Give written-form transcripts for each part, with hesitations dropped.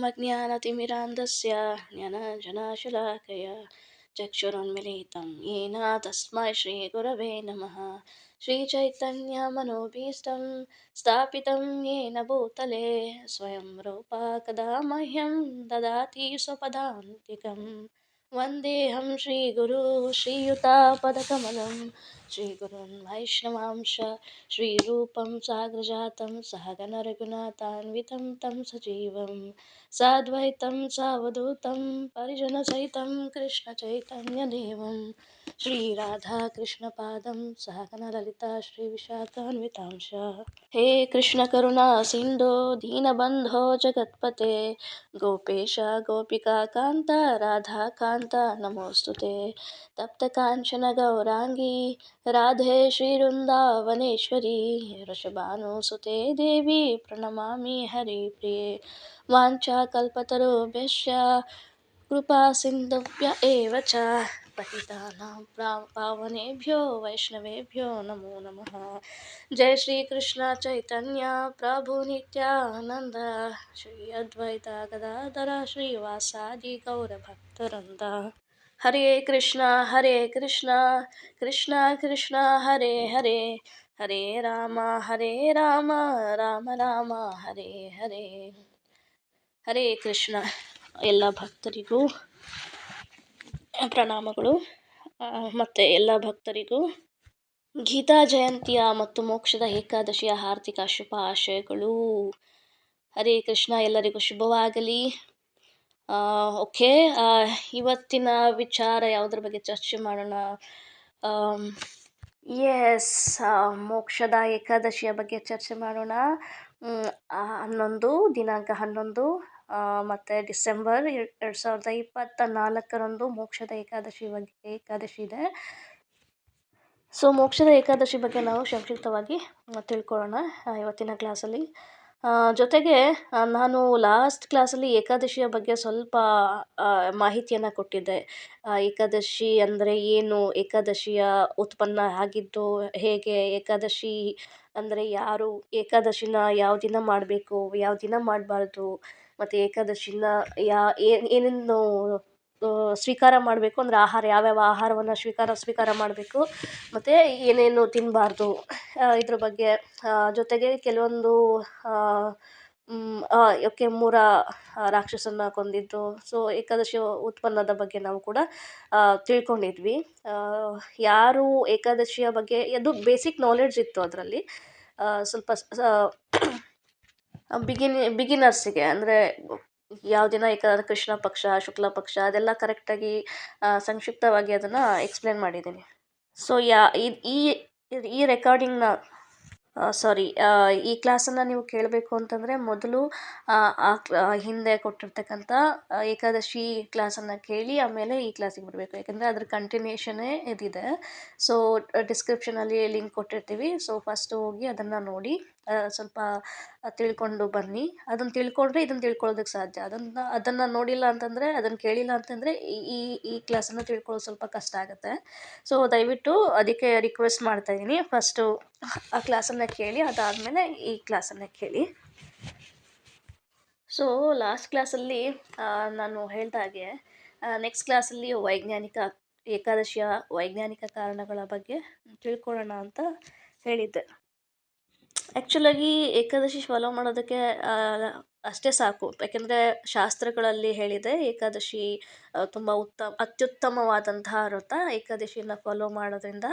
ओमज्ञानतिमिरान्धस्य ज्ञानञ्जनशलाकया चक्षुरुन्मिलितं येन तस्मै श्रीगुरवे नमः। श्रीचैतन्यमनोभीष्टं स्थापितं येन भूतले स्वयं रूपा कदा मह्यं ददाति स्वपदान्तिकं। वन्देऽहं श्रीगुरू श्रीयुतापदकमलं श्रीगुरुन् वैष्णवांश श्रीरूपं साग्रजातं सहगणरघुनाथान्वितं तं सजीवं साद्वैतं सावधूतं परिजनसहितं कृष्णचैतन्यदेवं श्रीराधाकृष्णपादं सहगणललिता श्रीविशाखान्वितांश। हे कृष्ण करुणा सिन्धो दीनबन्धो जगत्पते गोपेश गोपिका कान्त राधाकान्त नमोऽस्तुते। तप्तकाञ्चन गौराङ्गी राधे श्रीवृन्दावनेश्वरी वृषभानुसुते देवी प्रणमामि हरिप्रिये। वाञ्छाकल्पतरुभ्यश्च कृपासिन्धुभ्य एव च पतितानां पावनेभ्यो वैष्णवेभ्यो नमो नमः। जय श्री कृष्ण चैतन्य प्रभु नित्यानंद श्री अद्वैत गदाधर श्रीवासादि गौरभक्तवृंद। हरे कृष्ण कृष्ण कृष्ण हरे हरे हरे राम राम राम हरे हरे। ಹರೇ ಕೃಷ್ಣ. ಎಲ್ಲ ಭಕ್ತರಿಗೂ ಪ್ರಣಾಮಗಳು. ಮತ್ತು ಎಲ್ಲ ಭಕ್ತರಿಗೂ ಗೀತಾ ಜಯಂತಿಯ ಮತ್ತು ಮೋಕ್ಷದ ಏಕಾದಶಿಯ ಹಾರ್ದಿಕ ಶುಭಾಶಯಗಳು. ಹರೇ ಕೃಷ್ಣ. ಎಲ್ಲರಿಗೂ ಶುಭವಾಗಲಿ. ಓಕೆ, ಇವತ್ತಿನ ವಿಚಾರ ಯಾವುದ್ರ ಬಗ್ಗೆ ಚರ್ಚೆ ಮಾಡೋಣ? ಎಸ್, ಮೋಕ್ಷದ ಏಕಾದಶಿಯ ಬಗ್ಗೆ ಚರ್ಚೆ ಮಾಡೋಣ. 11 ದಿನಾಂಕ 11 ಮತ್ತು ಡಿಸೆಂಬರ್ 2024 ಮೋಕ್ಷದ ಏಕಾದಶಿ ಇದೆ. ಸೊ ಮೋಕ್ಷದ ಏಕಾದಶಿ ಬಗ್ಗೆ ನಾವು ಸಂಕ್ಷಿಪ್ತವಾಗಿ ತಿಳ್ಕೊಳ್ಳೋಣ ಇವತ್ತಿನ ಕ್ಲಾಸಲ್ಲಿ. ಜೊತೆಗೆ ನಾನು ಲಾಸ್ಟ್ ಕ್ಲಾಸಲ್ಲಿ ಏಕಾದಶಿಯ ಬಗ್ಗೆ ಸ್ವಲ್ಪ ಮಾಹಿತಿಯನ್ನು ಕೊಟ್ಟಿದ್ದೆ. ಏಕಾದಶಿ ಅಂದರೆ ಏನು, ಏಕಾದಶಿಯ ಉತ್ಪನ್ನ ಆಗಿದ್ದು ಹೇಗೆ, ಏಕಾದಶಿ ಅಂದರೆ ಯಾರು, ಏಕಾದಶಿನ ಯಾವ ದಿನ ಮಾಡಬೇಕು, ಯಾವ ದಿನ ಮಾಡಬಾರ್ದು, ಮತ್ತು ಏಕಾದಶಿನ ಏನೇನು ಸ್ವೀಕಾರ ಮಾಡಬೇಕು, ಅಂದರೆ ಆಹಾರ ಯಾವ್ಯಾವ ಆಹಾರವನ್ನು ಸ್ವೀಕಾರ ಮಾಡಬೇಕು, ಮತ್ತು ಏನೇನು ತಿನ್ನಬಾರ್ದು, ಇದ್ರ ಬಗ್ಗೆ. ಜೊತೆಗೆ ಕೆಲವೊಂದು ಮೂರ ರಾಕ್ಷಸನ್ನ ಕೊಂದಿದ್ದು. ಸೊ ಏಕಾದಶಿ ಉತ್ಪನ್ನದ ಬಗ್ಗೆ ನಾವು ಕೂಡ ತಿಳ್ಕೊಂಡಿದ್ವಿ. ಯಾರು ಏಕಾದಶಿಯ ಬಗ್ಗೆ ಅದು ಬೇಸಿಕ್ ನಾಲೆಡ್ಜ್ ಇತ್ತು ಅದರಲ್ಲಿ. ಸ್ವಲ್ಪ ಬಿಗಿನರ್ಸಿಗೆ ಅಂದರೆ ಯಾವ ದಿನ ಕೃಷ್ಣ ಪಕ್ಷ, ಶುಕ್ಲ ಪಕ್ಷ, ಅದೆಲ್ಲ ಕರೆಕ್ಟಾಗಿ ಸಂಕ್ಷಿಪ್ತವಾಗಿ ಅದನ್ನು ಎಕ್ಸ್ಪ್ಲೇನ್ ಮಾಡಿದ್ದೀನಿ. ಸೊ ಈ ರೆಕಾರ್ಡಿಂಗ್ನ ಈ ಕ್ಲಾಸನ್ನು ನೀವು ಕೇಳಬೇಕು ಅಂತಂದರೆ ಮೊದಲು ಹಿಂದೆ ಕೊಟ್ಟಿರ್ತಕ್ಕಂಥ ಏಕಾದಶಿ ಕ್ಲಾಸನ್ನು ಕೇಳಿ ಆಮೇಲೆ ಈ ಕ್ಲಾಸಿಗೆ ಬರಬೇಕು. ಯಾಕೆಂದರೆ ಅದ್ರ ಕಂಟಿನ್ಯೂಷನ್ನೇ ಇದಿದೆ. ಸೊ ಡಿಸ್ಕ್ರಿಪ್ಷನಲ್ಲಿ ಲಿಂಕ್ ಕೊಟ್ಟಿರ್ತೀವಿ. ಸೊ ಫಸ್ಟ್ ಹೋಗಿ ಅದನ್ನು ನೋಡಿ ಸ್ವಲ್ಪ ತಿಳ್ಕೊಂಡು ಬನ್ನಿ. ಅದನ್ನು ತಿಳ್ಕೊಂಡ್ರೆ ಇದನ್ನು ತಿಳ್ಕೊಳ್ಳೋದಕ್ಕೆ ಸಾಧ್ಯ. ಅದನ್ನು ನೋಡಿಲ್ಲ ಅಂತಂದರೆ, ಅದನ್ನು ಕೇಳಿಲ್ಲ ಅಂತಂದರೆ ಈ ಕ್ಲಾಸನ್ನು ತಿಳ್ಕೊಳ್ಳೋದು ಸ್ವಲ್ಪ ಕಷ್ಟ ಆಗುತ್ತೆ. ಸೊ ದಯವಿಟ್ಟು ಅದಕ್ಕೆ ರಿಕ್ವೆಸ್ಟ್ ಮಾಡ್ತಾಯಿದ್ದೀನಿ, ಫಸ್ಟು ಆ ಕ್ಲಾಸನ್ನು ಕೇಳಿ, ಅದಾದಮೇಲೆ ಈ ಕ್ಲಾಸನ್ನು ಕೇಳಿ. ಸೊ ಲಾಸ್ಟ್ ಕ್ಲಾಸಲ್ಲಿ ನಾನು ಹೇಳ್ದಾಗೆ ನೆಕ್ಸ್ಟ್ ಕ್ಲಾಸಲ್ಲಿ ಏಕಾದಶಿಯ ವೈಜ್ಞಾನಿಕ ಕಾರಣಗಳ ಬಗ್ಗೆ ತಿಳ್ಕೊಳ್ಳೋಣ ಅಂತ ಹೇಳಿದ್ದೆ. ಆ್ಯಕ್ಚುಲಾಗಿ ಏಕಾದಶಿ ಫಾಲೋ ಮಾಡೋದಕ್ಕೆ ಅಷ್ಟೇ ಸಾಕು. ಯಾಕೆಂದರೆ ಶಾಸ್ತ್ರಗಳಲ್ಲಿ ಹೇಳಿದೆ ಏಕಾದಶಿ ತುಂಬ ಅತ್ಯುತ್ತಮವಾದಂತಹ ವ್ರತ. ಏಕಾದಶಿಯನ್ನು ಫಾಲೋ ಮಾಡೋದ್ರಿಂದ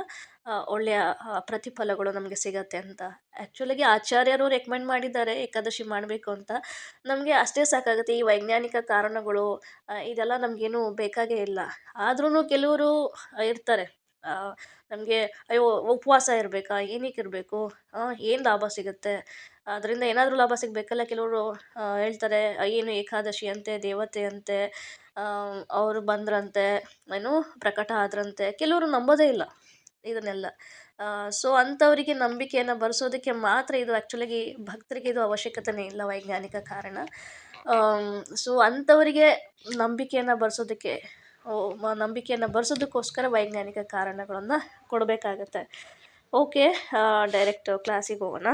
ಒಳ್ಳೆಯ ಪ್ರತಿಫಲಗಳು ನಮಗೆ ಸಿಗತ್ತೆ ಅಂತ. ಆ್ಯಕ್ಚುಲಾಗಿ ಆಚಾರ್ಯರು ರೆಕಮೆಂಡ್ ಮಾಡಿದ್ದಾರೆ ಏಕಾದಶಿ ಮಾಡಬೇಕು ಅಂತ. ನಮಗೆ ಅಷ್ಟೇ ಸಾಕಾಗುತ್ತೆ. ಈ ವೈಜ್ಞಾನಿಕ ಕಾರಣಗಳು ಇದೆಲ್ಲ ನಮಗೇನು ಬೇಕಾಗೇ ಇಲ್ಲ. ಆದ್ರೂ ಕೆಲವರು ಇರ್ತಾರೆ, ನಮಗೆ ಅಯ್ಯೋ ಉಪವಾಸ ಇರಬೇಕಾ, ಏನಕ್ಕೆ ಇರಬೇಕು, ಏನು ಲಾಭ ಸಿಗುತ್ತೆ, ಅದರಿಂದ ಏನಾದರೂ ಲಾಭ ಸಿಗಬೇಕಲ್ಲ. ಕೆಲವರು ಹೇಳ್ತಾರೆ ಏನು ಏಕಾದಶಿ ಅಂತೆ, ದೇವತೆ ಅಂತೆ, ಅವರು ಬಂದ್ರಂತೆ, ಪ್ರಕಟ ಆದ್ರಂತೆ. ಕೆಲವರು ನಂಬೋದೇ ಇಲ್ಲ ಇದನ್ನೆಲ್ಲ. ಸೊ ಅಂಥವರಿಗೆ ನಂಬಿಕೆಯನ್ನು ಬರೆಸೋದಕ್ಕೆ ಮಾತ್ರ ಇದು. ಆ್ಯಕ್ಚುಲಾಗಿ ಭಕ್ತರಿಗೆ ಇದು ಅವಶ್ಯಕತೆನೇ ಇಲ್ಲ ವೈಜ್ಞಾನಿಕ ಕಾರಣ. ಸೊ ಅಂಥವರಿಗೆ ನಂಬಿಕೆಯನ್ನು ಬರೆಸೋದಕ್ಕೋಸ್ಕರ ವೈಜ್ಞಾನಿಕ ಕಾರಣಗಳನ್ನು ಕೊಡಬೇಕಾಗತ್ತೆ. ಓಕೆ, ಡೈರೆಕ್ಟ್ ಕ್ಲಾಸಿಗೆ ಹೋಗೋಣ.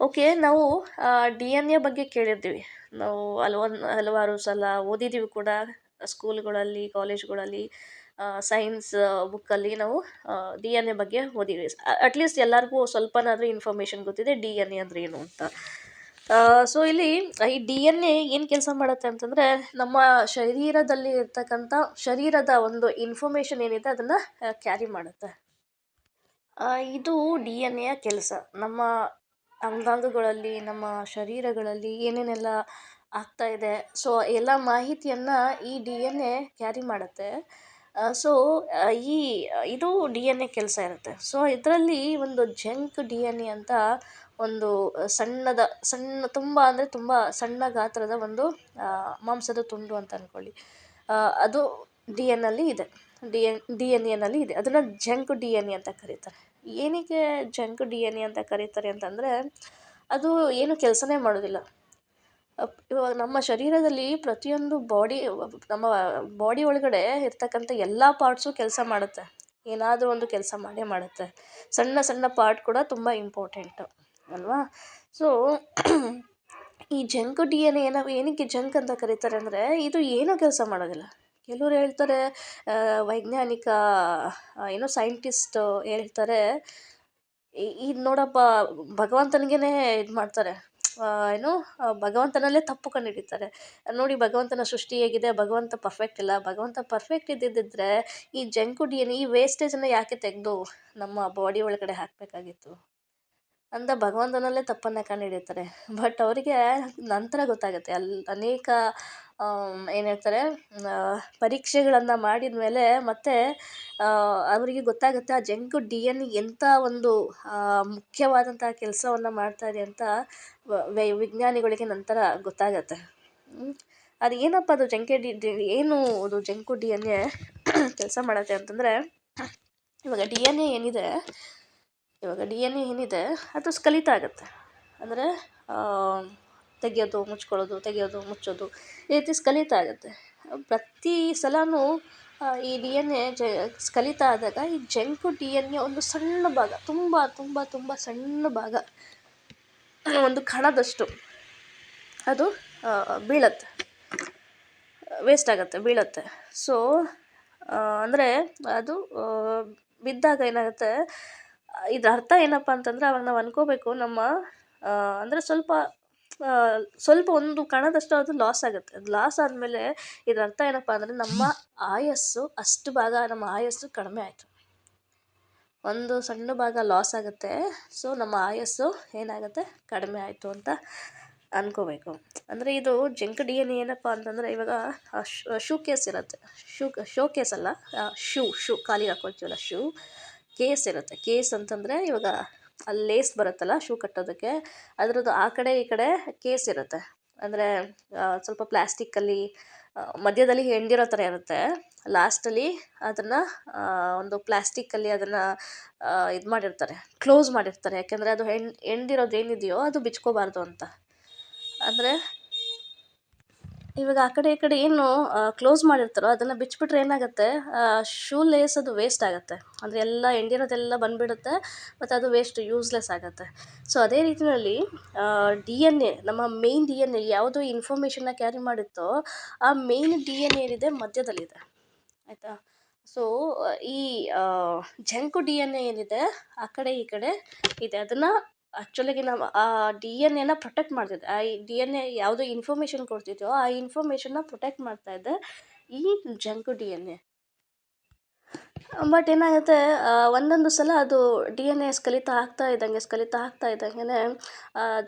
ಓಕೆ, ನಾವು ಡಿ ಎನ್ ಎ ಬಗ್ಗೆ ಕೇಳಿರ್ತೀವಿ. ನಾವು ಹಲವಾರು ಸಲ ಓದಿದ್ದೀವಿ ಕೂಡ, ಸ್ಕೂಲ್ಗಳಲ್ಲಿ, ಕಾಲೇಜ್ಗಳಲ್ಲಿ, ಸೈನ್ಸ್ ಬುಕ್ಕಲ್ಲಿ ನಾವು ಡಿ ಎನ್ ಎ ಬಗ್ಗೆ ಓದಿದ್ದೀವಿ. ಅಟ್ಲೀಸ್ಟ್ ಎಲ್ಲರಿಗೂ ಸ್ವಲ್ಪನಾದರೂ ಇನ್ಫಾರ್ಮೇಷನ್ ಗೊತ್ತಿದೆ ಡಿ ಎನ್ ಎ ಅಂದರೆ ಏನು ಅಂತ. ಸೊ ಇಲ್ಲಿ ಈ ಡಿ ಎನ್ ಎ ಏನು ಕೆಲಸ ಮಾಡುತ್ತೆ ಅಂತಂದರೆ, ನಮ್ಮ ಶರೀರದಲ್ಲಿ ಇರ್ತಕ್ಕಂಥ ಶರೀರದ ಒಂದು ಇನ್ಫಾರ್ಮೇಷನ್ ಏನಿದೆ ಅದನ್ನು ಕ್ಯಾರಿ ಮಾಡುತ್ತೆ. ಇದು ಡಿ ಎನ್ ಎಯ ಕೆಲಸ. ನಮ್ಮ ಅಂಗಾಂಗಗಳಲ್ಲಿ, ನಮ್ಮ ಶರೀರಗಳಲ್ಲಿ ಏನೇನೆಲ್ಲ ಆಗ್ತಾ ಇದೆ, ಸೊ ಎಲ್ಲ ಮಾಹಿತಿಯನ್ನು ಈ ಡಿ ಎನ್ ಎ ಕ್ಯಾರಿ ಮಾಡುತ್ತೆ. ಸೊ ಈ ಇದು ಡಿ ಎನ್ ಎ ಕೆಲಸ ಇರುತ್ತೆ. ಸೊ ಇದರಲ್ಲಿ ಒಂದು ಜಂಕ್ ಡಿ ಎನ್ ಎ ಅಂತ ಒಂದು ತುಂಬ ಅಂದರೆ ತುಂಬ ಸಣ್ಣ ಗಾತ್ರದ ಒಂದು ಮಾಂಸದ ತುಂಡು ಅಂತ ಅಂದ್ಕೊಳ್ಳಿ. ಅದು ಡಿ ಎನ್ ಅಲ್ಲಿ ಇದೆ, ಡಿ ಎನ್ ಎನಲ್ಲಿ ಇದೆ. ಅದನ್ನು ಜಂಕ್ ಡಿ ಎನ್ ಎ ಅಂತ ಕರೀತಾರೆ. ಏನಕ್ಕೆ ಜಂಕ್ ಡಿ ಎನ್ ಎ ಅಂತ ಕರೀತಾರೆ ಅಂತಂದರೆ, ಅದು ಏನು ಕೆಲಸನೇ ಮಾಡೋದಿಲ್ಲ. ಇವಾಗ ನಮ್ಮ ಶರೀರದಲ್ಲಿ ಪ್ರತಿಯೊಂದು ನಮ್ಮ ಬಾಡಿ ಒಳಗಡೆ ಇರ್ತಕ್ಕಂಥ ಎಲ್ಲ ಪಾರ್ಟ್ಸು ಕೆಲಸ ಮಾಡುತ್ತೆ. ಏನಾದರೂ ಒಂದು ಕೆಲಸ ಮಾಡೇ ಮಾಡುತ್ತೆ. ಸಣ್ಣ ಸಣ್ಣ ಪಾರ್ಟ್ ಕೂಡ ತುಂಬ ಇಂಪಾರ್ಟೆಂಟು ಅಲ್ವಾ? ಸೊ ಈ ಜಂಕ್ ಡಿ ಎನ್ ಎ ಏನಕ್ಕೆ ಜಂಕ್ ಅಂತ ಕರೀತಾರೆ ಅಂದರೆ, ಇದು ಏನೂ ಕೆಲಸ ಮಾಡೋದಿಲ್ಲ. ಕೆಲವ್ರು ಹೇಳ್ತಾರೆ, ವೈಜ್ಞಾನಿಕ ಸೈಂಟಿಸ್ಟ್ ಹೇಳ್ತಾರೆ, ಇದು ನೋಡಪ್ಪ ಭಗವಂತನಿಗೆ ಇದು ಮಾಡ್ತಾರೆ, ಭಗವಂತನಲ್ಲೇ ತಪ್ಪು ಕಂಡುಹಿಡಿತಾರೆ. ನೋಡಿ ಭಗವಂತನ ಸೃಷ್ಟಿ ಹೇಗಿದೆ, ಭಗವಂತ ಪರ್ಫೆಕ್ಟ್ ಇಲ್ಲ. ಭಗವಂತ ಪರ್ಫೆಕ್ಟ್ ಇದ್ದಿದ್ದರೆ ಈ ಜಂಕು ಡಿ ಎನ್ ಎ, ಈ ವೇಸ್ಟೇಜನ್ನು ಯಾಕೆ ತೆಗೆದು ನಮ್ಮ ಬಾಡಿ ಒಳಗಡೆ ಹಾಕಬೇಕಾಗಿತ್ತು ಅಂತ ಭಗವಂತನಲ್ಲೇ ತಪ್ಪನ್ನು ಕಂಡುಹಿಡಿತಾರೆ. ಬಟ್ ಅವರಿಗೆ ನಂತರ ಗೊತ್ತಾಗುತ್ತೆ, ಅನೇಕ ಏನು ಹೇಳ್ತಾರೆ, ಪರೀಕ್ಷೆಗಳನ್ನು ಮಾಡಿದ ಮೇಲೆ ಮತ್ತೆ ಅವರಿಗೆ ಗೊತ್ತಾಗುತ್ತೆ ಆ ಜಂಕ್ ಡಿ ಎನ್ ಎ ಎಂಥ ಒಂದು ಮುಖ್ಯವಾದಂತಹ ಕೆಲಸವನ್ನು ಮಾಡ್ತಾ ಇದೆ ಅಂತ ವಿಜ್ಞಾನಿಗಳಿಗೆ ನಂತರ ಗೊತ್ತಾಗತ್ತೆ. ಅದು ಏನಪ್ಪ ಅದು ಏನು ಅದು ಜಂಕು ಡಿ ಎನ್ ಎ ಕೆಲಸ ಮಾಡುತ್ತೆ ಅಂತಂದರೆ, ಇವಾಗ ಡಿ ಎನ್ ಎ ಏನಿದೆ ಅದು ಸ್ಖಲಿತ ಆಗುತ್ತೆ. ಅಂದರೆ ತೆಗೆಯೋದು ಮುಚ್ಚೋದು ಈ ರೀತಿ ಸ್ಖಲಿತ ಆಗುತ್ತೆ. ಪ್ರತಿ ಸಲವೂ ಈ ಡಿ ಎನ್ ಎ ಸ್ಖಲಿತ ಆದಾಗ ಈ ಜಂಕು ಡಿ ಎನ್ ಎ ಒಂದು ಸಣ್ಣ ಭಾಗ, ತುಂಬ ತುಂಬ ತುಂಬ ಸಣ್ಣ ಭಾಗ, ಒಂದು ಕಣದಷ್ಟು ಅದು ಬೀಳತ್ತೆ, ವೇಸ್ಟ್ ಆಗುತ್ತೆ, ಬೀಳತ್ತೆ. ಸೊ ಅಂದರೆ ಅದು ಬಿದ್ದಾಗ ಏನಾಗುತ್ತೆ, ಇದ್ರ ಅರ್ಥ ಏನಪ್ಪ ಅಂತಂದರೆ, ಅವಾಗ ನಾವು ಅನ್ಕೋಬೇಕು ನಮ್ಮ ಅಂದರೆ ಸ್ವಲ್ಪ ಒಂದು ಕಣದಷ್ಟು ಅದು ಲಾಸ್ ಆಗುತ್ತೆ. ಅದು ಲಾಸ್ ಆದಮೇಲೆ ಇದ್ರ ಅರ್ಥ ಏನಪ್ಪ ಅಂದರೆ, ನಮ್ಮ ಆಯಸ್ಸು ಕಡಿಮೆ ಆಯಿತು. ಒಂದು ಸಣ್ಣ ಭಾಗ ಲಾಸ್ ಆಗುತ್ತೆ, ಸೊ ನಮ್ಮ ಆಯಸ್ಸು ಏನಾಗುತ್ತೆ, ಕಡಿಮೆ ಆಯಿತು ಅಂತ ಅನ್ಕೋಬೇಕು. ಅಂದರೆ ಇದು ಜಂಕ್ ಡಿ ಎನ್ ಏನಪ್ಪ ಅಂತಂದರೆ, ಇವಾಗ ಶೂ ಕೇಸ್ ಇರುತ್ತೆ, ಶೋ ಕೇಸ್ ಅಲ್ಲ, ಶೂ ಖಾಲಿ ಹಾಕೊಳ್ತೀವಲ್ಲ, ಕೇಸ್ ಇರುತ್ತೆ. ಕೇಸ್ ಅಂತಂದರೆ ಇವಾಗ ಅಲ್ಲಿ ಲೇಸ್ ಬರುತ್ತಲ್ಲ ಶೂ ಕಟ್ಟೋದಕ್ಕೆ, ಅದರದ್ದು ಆ ಕಡೆ ಈ ಕಡೆ ಕೇಸ್ ಇರುತ್ತೆ. ಅಂದರೆ ಸ್ವಲ್ಪ ಪ್ಲ್ಯಾಸ್ಟಿಕ್ಕಲ್ಲಿ ಮಧ್ಯದಲ್ಲಿ ಎಂಡಿರೋ ಥರ ಇರುತ್ತೆ, ಲಾಸ್ಟಲ್ಲಿ ಅದನ್ನು ಒಂದು ಪ್ಲ್ಯಾಸ್ಟಿಕ್ಕಲ್ಲಿ ಅದನ್ನು ಇದು ಮಾಡಿರ್ತಾರೆ, ಕ್ಲೋಸ್ ಮಾಡಿರ್ತಾರೆ. ಯಾಕೆಂದರೆ ಅದು ಎಂಡಿರೋದು ಏನಿದೆಯೋ ಅದು ಬಿಚ್ಕೋಬಾರ್ದು ಅಂತ. ಅಂದರೆ ಇವಾಗ ಆ ಕಡೆ ಈ ಕಡೆ ಏನು ಕ್ಲೋಸ್ ಮಾಡಿರ್ತಾರೋ ಅದನ್ನು ಬಿಚ್ಚಿಬಿಟ್ರೆ ಏನಾಗುತ್ತೆ, ಶೂ ಲೇಸ್ ಅದು ವೇಸ್ಟ್ ಆಗುತ್ತೆ. ಅಂದರೆ ಎಲ್ಲ ಎಂಡಿರೋದೆಲ್ಲ ಬಂದುಬಿಡುತ್ತೆ, ಮತ್ತು ಅದು ಯೂಸ್ಲೆಸ್ ಆಗುತ್ತೆ. ಸೊ ಅದೇ ರೀತಿಯಲ್ಲಿ ಡಿ ಎನ್ ಎ, ನಮ್ಮ ಮೇನ್ ಡಿ ಎನ್ ಎ ಯಾವುದು ಇನ್ಫಾರ್ಮೇಷನ್ನ ಕ್ಯಾರಿ ಮಾಡುತ್ತೋ ಆ ಮೇನ್ ಡಿ ಎನ್ ಎ ಏನಿದೆ ಮಧ್ಯದಲ್ಲಿದೆ, ಆಯಿತಾ? ಸೊ ಈ ಜಂಕು ಡಿ ಎನ್ ಎ ಏನಿದೆ ಆ ಕಡೆ ಈ ಕಡೆ ಇದೆ. ಅದನ್ನು ಆ್ಯಕ್ಚುಲಾಗಿ ನಾವು ಆ ಡಿ ಎನ್ ಎನ ಪ್ರೊಟೆಕ್ಟ್ ಮಾಡ್ತಿದ್ದೆ. ಆ ಡಿ ಎನ್ ಎ ಯಾವುದು ಇನ್ಫಾರ್ಮೇಷನ್ ಕೊಡ್ತಿದ್ದೋ ಆ ಇನ್ಫಾರ್ಮೇಷನ್ನ ಪ್ರೊಟೆಕ್ಟ್ ಮಾಡ್ತಾಯಿದ್ದೆ ಈ ಜಂಕು ಡಿ ಎನ್ ಎ. ಬಟ್ ಏನಾಗುತ್ತೆ, ಒಂದೊಂದು ಸಲ ಅದು ಡಿ ಎನ್ ಎ ಸ್ಖಲಿತ ಆಗ್ತಾ ಇದ್ದಂಗೆ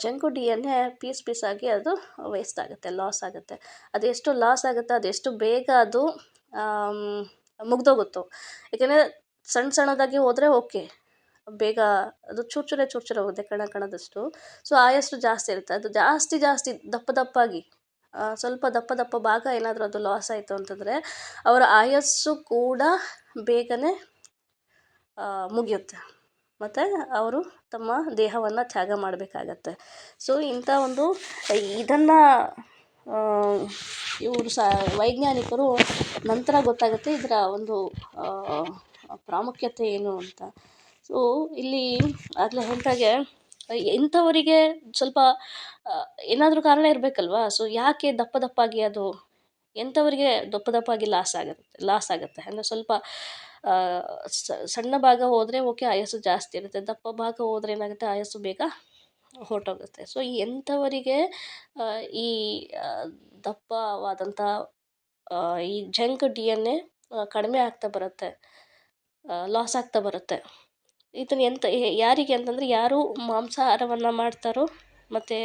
ಜಂಕು ಡಿ ಎನ್ ಎ ಪೀಸ್ ಆಗಿ ಅದು ವೇಸ್ಟ್ ಆಗುತ್ತೆ, ಲಾಸ್ ಆಗುತ್ತೆ. ಅದೆಷ್ಟು ಲಾಸ್ ಆಗುತ್ತೆ, ಅದೆಷ್ಟು ಬೇಗ ಅದು ಮುಗ್ದೋಗುತ್ತೋ. ಏಕೆಂದರೆ ಸಣ್ಣದಾಗಿ ಹೋದರೆ ಓಕೆ, ಬೇಗ ಅದು ಚೂರು ಹೋಗುತ್ತೆ, ಕಣದಷ್ಟು. ಸೊ ಆಯಸ್ಸು ಜಾಸ್ತಿ ಇರುತ್ತೆ. ಅದು ಜಾಸ್ತಿ ದಪ್ಪಾಗಿ ಸ್ವಲ್ಪ ದಪ್ಪ ಭಾಗ ಏನಾದರೂ ಅದು ಲಾಸ್ ಆಯಿತು ಅಂತಂದರೆ ಅವರ ಆಯಸ್ಸು ಕೂಡ ಬೇಗನೆ ಮುಗಿಯುತ್ತೆ, ಮತ್ತು ಅವರು ತಮ್ಮ ದೇಹವನ್ನು ತ್ಯಾಗ ಮಾಡಬೇಕಾಗತ್ತೆ. ಸೊ ಇಂಥ ಒಂದು ಇದನ್ನು ಇವರು ವೈಜ್ಞಾನಿಕರು ನಂತರ ಗೊತ್ತಾಗುತ್ತೆ ಇದರ ಒಂದು ಪ್ರಾಮುಖ್ಯತೆ ಏನು ಅಂತ. ಸೊ ಇಲ್ಲಿ ಆಗಲೇ ಹೇಳ್ದಾಗೆ ಇಂಥವರಿಗೆ ಸ್ವಲ್ಪ ಏನಾದರೂ ಕಾರಣ ಇರಬೇಕಲ್ವಾ? ಸೊ, ಯಾಕೆ ದಪ್ಪ ದಪ್ಪಾಗಿ ಅದು ಎಂಥವರಿಗೆ ದಪ್ಪ ದಪ್ಪಾಗಿ ಲಾಸ್ ಆಗುತ್ತೆ ಅಂದರೆ ಸ್ವಲ್ಪ ಸಣ್ಣ ಭಾಗ ಹೋದರೆ ಓಕೆ ಆಯಸ್ಸು ಜಾಸ್ತಿ ಇರುತ್ತೆ, ದಪ್ಪ ಭಾಗ ಹೋದರೆ ಏನಾಗುತ್ತೆ ಆಯಸ್ಸು ಬೇಗ ಹೊರಟೋಗುತ್ತೆ. ಸೊ, ಎಂಥವರಿಗೆ ಈ ಆ, ದಪ್ಪವಾದಂಥ ಈ ಜಂಕ್ ಡಿ ಎನ್ ಎ ಕಡಿಮೆ ಆಗ್ತಾ ಬರುತ್ತೆ, ಲಾಸ್ ಆಗ್ತಾ ಬರುತ್ತೆ. ಇದನ್ನು ಯಾರಿಗೆ ಅಂತಂದರೆ ಯಾರು ಮಾಂಸಾಹಾರವನ್ನು ಮಾಡ್ತಾರೋ ಮತ್ತು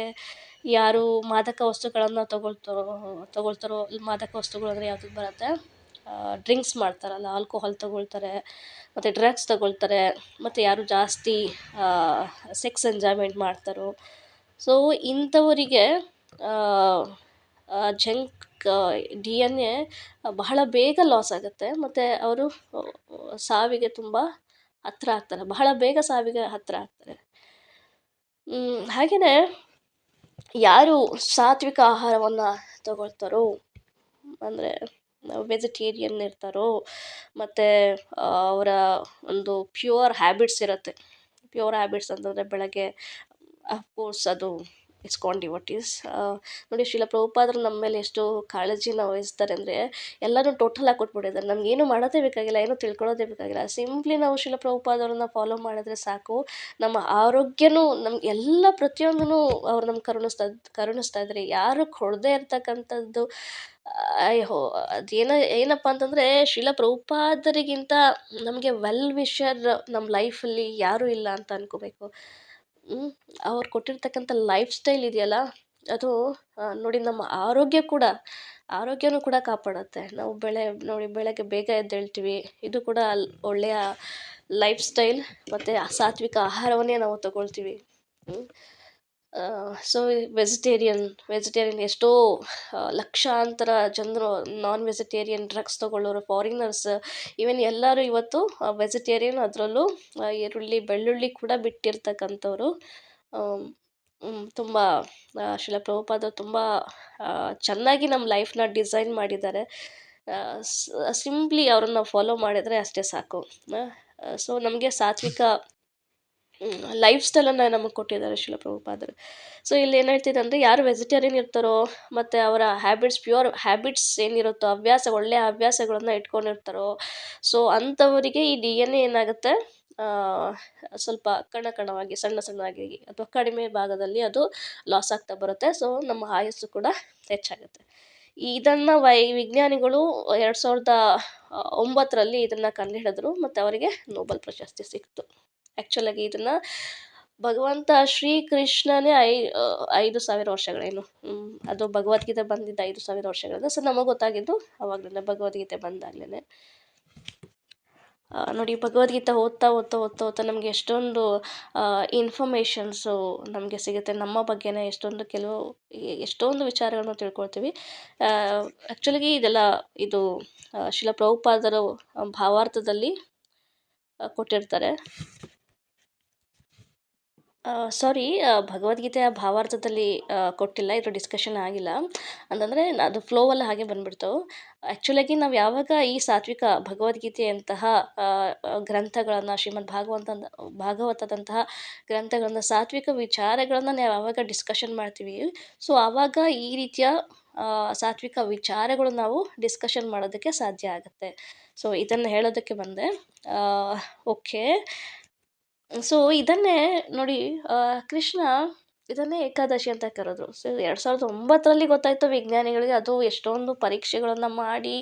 ಯಾರು ಮಾದಕ ವಸ್ತುಗಳನ್ನು ತಗೊಳ್ತಾರೋ ಮಾದಕ ವಸ್ತುಗಳು ಅಂದರೆ ಯಾವ್ದು ಬರುತ್ತೆ, ಡ್ರಿಂಕ್ಸ್ ಮಾಡ್ತಾರಲ್ಲ, ಆಲ್ಕೋಹಾಲ್ ತಗೊಳ್ತಾರೆ ಮತ್ತು ಡ್ರಗ್ಸ್ ತಗೊಳ್ತಾರೆ ಮತ್ತು ಯಾರು ಜಾಸ್ತಿ ಸೆಕ್ಸ್ ಎಂಜಾಯ್ಮೆಂಟ್ ಮಾಡ್ತಾರೋ, ಸೊ ಇಂಥವರಿಗೆ ಜಂಕ್ ಡಿ ಎನ್ ಎ ಬಹಳ ಬೇಗ ಲಾಸ್ ಆಗುತ್ತೆ ಮತ್ತು ಅವರು ಸಾವಿಗೆ ತುಂಬ ಹತ್ತಿರ ಆಗ್ತಾರೆ, ಬಹಳ ಬೇಗ ಸಾವಿಗೆ ಹತ್ತಿರ ಆಗ್ತಾರೆ. ಹಾಗೆಯೇ ಯಾರು ಸಾತ್ವಿಕ ಆಹಾರವನ್ನು ತಗೊಳ್ತಾರೋ ಅಂದರೆ ವೆಜಿಟೇರಿಯನ್ ಇರ್ತಾರೋ ಮತ್ತು ಅವರ ಒಂದು ಪ್ಯೂರ್ ಹ್ಯಾಬಿಟ್ಸ್ ಇರುತ್ತೆ. ಪ್ಯೂರ್ ಹ್ಯಾಬಿಟ್ಸ್ ಅಂತಂದರೆ ಬೆಳಗ್ಗೆ ಅಫ್ಕೋರ್ಸ್ ಅದು ಇಸ್ಕಾನ್ ಡಿವೋಟೀಸ್ ನೋಡಿ, ಶ್ರೀಲ ಪ್ರಭುಪಾದರು ನಮ್ಮ ಮೇಲೆ ಎಷ್ಟು ಕಾಳಜಿನ ವಹಿಸ್ತಾರೆ ಅಂದರೆ ಎಲ್ಲನೂ ಟೋಟಲಾಗಿ ಕೊಟ್ಬಿಟ್ಟಿದ್ದಾರೆ. ನಮಗೇನು ಮಾಡೋದೇ ಬೇಕಾಗಿಲ್ಲ, ಏನೂ ತಿಳ್ಕೊಳ್ಳೋದೇ ಬೇಕಾಗಿಲ್ಲ. ಸಿಂಪ್ಲಿ ನಾವು ಶ್ರೀಲ ಪ್ರಭುಪಾದರನ್ನ ಫಾಲೋ ಮಾಡಿದ್ರೆ ಸಾಕು, ನಮ್ಮ ಆರೋಗ್ಯನೂ ನಮ್ಗೆ ಎಲ್ಲ ಪ್ರತಿಯೊಂದೂ ಅವ್ರು ನಮ್ಗೆ ಕರುಣಿಸ್ತಾ ಇದ್ದಾರೆ. ಯಾರು ಕೊಡದೇ ಇರ್ತಕ್ಕಂಥದ್ದು ಅಯ್ಯೋ ಏನಪ್ಪ ಅಂತಂದರೆ ಶ್ರೀಲ ಪ್ರಭುಪಾದರಿಗಿಂತ ನಮಗೆ ವೆಲ್ ವಿಷರ್ ನಮ್ಮ ಲೈಫಲ್ಲಿ ಯಾರೂ ಇಲ್ಲ ಅಂತ ಅನ್ಕೋಬೇಕು. ಅವ್ರು ಕೊಟ್ಟಿರ್ತಕ್ಕಂಥ ಲೈಫ್ ಸ್ಟೈಲ್ ಇದೆಯಲ್ಲ, ಅದು ನೋಡಿ ನಮ್ಮ ಆರೋಗ್ಯನೂ ಕೂಡ ಕಾಪಾಡುತ್ತೆ. ನಾವು ನೋಡಿ ಬೆಳಗ್ಗೆ ಬೇಗ ಎದ್ದೇಳ್ತೀವಿ, ಇದು ಕೂಡ ಒಳ್ಳೆಯ ಲೈಫ್ ಸ್ಟೈಲ್ ಮತ್ತು ಸಾತ್ವಿಕ ಆಹಾರವನ್ನೇ ನಾವು ತಗೊಳ್ತೀವಿ. ಸೊ ವೆಜಿಟೇರಿಯನ್ ಎಷ್ಟೋ ಲಕ್ಷಾಂತರ ಜನರು ನಾನ್ ವೆಜಿಟೇರಿಯನ್ ಡ್ರಗ್ಸ್ ತಗೊಳ್ಳೋರು, ಫಾರಿನರ್ಸ್, ಈವನ್ ಎಲ್ಲರೂ ಇವತ್ತು ವೆಜಿಟೇರಿಯನ್, ಅದರಲ್ಲೂ ಈರುಳ್ಳಿ ಬೆಳ್ಳುಳ್ಳಿ ಕೂಡ ಬಿಟ್ಟಿರ್ತಕ್ಕಂಥವ್ರು. ತುಂಬ ಶ್ರೀಲ ಪ್ರಭುಪಾದರು ತುಂಬ ಚೆನ್ನಾಗಿ ನಮ್ಮ ಲೈಫ್ನ ಡಿಸೈನ್ ಮಾಡಿದ್ದಾರೆ. ಸಿಂಪ್ಲಿ ಅವ್ರನ್ನ ಫಾಲೋ ಮಾಡಿದರೆ ಅಷ್ಟೇ ಸಾಕು. ಸೊ ನಮಗೆ ಸಾತ್ವಿಕ ಲೈಫ್ ಸ್ಟೈಲನ್ನು ನಮಗೆ ಕೊಟ್ಟಿದ್ದಾರೆ ಶ್ರೀಲ ಪ್ರಭುಪಾದರು. ಸೊ ಇಲ್ಲಿ ಏನು ಹೇಳ್ತಿದೆ ಅಂದರೆ ಯಾರು ವೆಜಿಟೇರಿಯನ್ ಇರ್ತಾರೋ ಮತ್ತು ಅವರ ಪ್ಯೂರ್ ಹ್ಯಾಬಿಟ್ಸ್ ಏನಿರುತ್ತೋ, ಒಳ್ಳೆಯ ಹವ್ಯಾಸಗಳನ್ನು ಇಟ್ಕೊಂಡಿರ್ತಾರೋ, ಸೊ ಅಂಥವರಿಗೆ ಈ ಡಿ ಎನ್ ಎ ಏನಾಗುತ್ತೆ, ಸ್ವಲ್ಪ ಕಣವಾಗಿ ಸಣ್ಣದಾಗಿ ಅಥವಾ ಕಡಿಮೆ ಭಾಗದಲ್ಲಿ ಅದು ಲಾಸ್ ಆಗ್ತಾ ಬರುತ್ತೆ. ಸೊ ನಮ್ಮ ಆಯಸ್ಸು ಕೂಡ ಹೆಚ್ಚಾಗುತ್ತೆ. ಇದನ್ನು ವಿಜ್ಞಾನಿಗಳು 2009ರಲ್ಲಿ ಇದನ್ನು ಕಂಡುಹಿಡಿದ್ರು ಮತ್ತು ಅವರಿಗೆ ನೊಬೆಲ್ ಪ್ರಶಸ್ತಿ ಸಿಕ್ತು. ಆ್ಯಕ್ಚುಲಾಗಿ ಇದನ್ನು ಭಗವಂತ ಶ್ರೀಕೃಷ್ಣನೇ 5,000 ವರ್ಷಗಳೇನು, ಅದು ಭಗವದ್ಗೀತೆ ಬಂದಿದ್ದು 5,000 ವರ್ಷಗಳಿಂದ. ಸೊ ನಮಗೆ ಗೊತ್ತಾಗಿದ್ದು ಅವಾಗಲೇ ಭಗವದ್ಗೀತೆ ಬಂದಾಗಲೇ. ನೋಡಿ, ಭಗವದ್ಗೀತೆ ಓದ್ತಾ ನಮಗೆ ಎಷ್ಟೊಂದು ಇನ್ಫಾರ್ಮೇಷನ್ಸು ನಮಗೆ ಸಿಗುತ್ತೆ. ನಮ್ಮ ಬಗ್ಗೆನೇ ಎಷ್ಟೊಂದು ವಿಚಾರಗಳನ್ನು ತಿಳ್ಕೊಳ್ತೀವಿ. ಆ್ಯಕ್ಚುಲಾಗಿ ಇದು ಶ್ರೀಲ ಪ್ರಭುಪಾದರು ಭಾವಾರ್ಥದಲ್ಲಿ ಕೊಟ್ಟಿರ್ತಾರೆ. ಭಗವದ್ಗೀತೆಯ ಭಾವಾರ್ಥದಲ್ಲಿ ಕೊಟ್ಟಿಲ್ಲ, ಇದು ಡಿಸ್ಕಷನ್ ಆಗಿಲ್ಲ. ಅಂತಂದರೆ ಅದು ಫ್ಲೋವಲ್ಲಿ ಹಾಗೆ ಬಂದುಬಿಡ್ತು. ಆ್ಯಕ್ಚುಲಾಗಿ ನಾವು ಯಾವಾಗ ಈ ಸಾತ್ವಿಕ ಭಗವದ್ಗೀತೆಯಂತಹ ಗ್ರಂಥಗಳನ್ನು, ಶ್ರೀಮದ್ ಭಾಗವತದಂತಹ ಗ್ರಂಥಗಳನ್ನು, ಸಾತ್ವಿಕ ವಿಚಾರಗಳನ್ನು ನಾವು ಯಾವಾಗ ಡಿಸ್ಕಷನ್ ಮಾಡ್ತೀವಿ, ಸೊ ಆವಾಗ ಈ ರೀತಿಯ ಸಾತ್ವಿಕ ವಿಚಾರಗಳು ನಾವು ಡಿಸ್ಕಷನ್ ಮಾಡೋದಕ್ಕೆ ಸಾಧ್ಯ ಆಗುತ್ತೆ. ಸೊ ಇದನ್ನು ಹೇಳೋದಕ್ಕೆ ಬಂದೆ. ಓಕೆ, ಸೊ ಇದನ್ನೇ ನೋಡಿ, ಕೃಷ್ಣ ಇದನ್ನೇ ಏಕಾದಶಿ ಅಂತ ಕರೆದ್ರು. ಸೊ 2009ರಲ್ಲಿ ಗೊತ್ತಾಯಿತು ವಿಜ್ಞಾನಿಗಳಿಗೆ. ಅದು ಎಷ್ಟೊಂದು ಪರೀಕ್ಷೆಗಳನ್ನು ಮಾಡಿ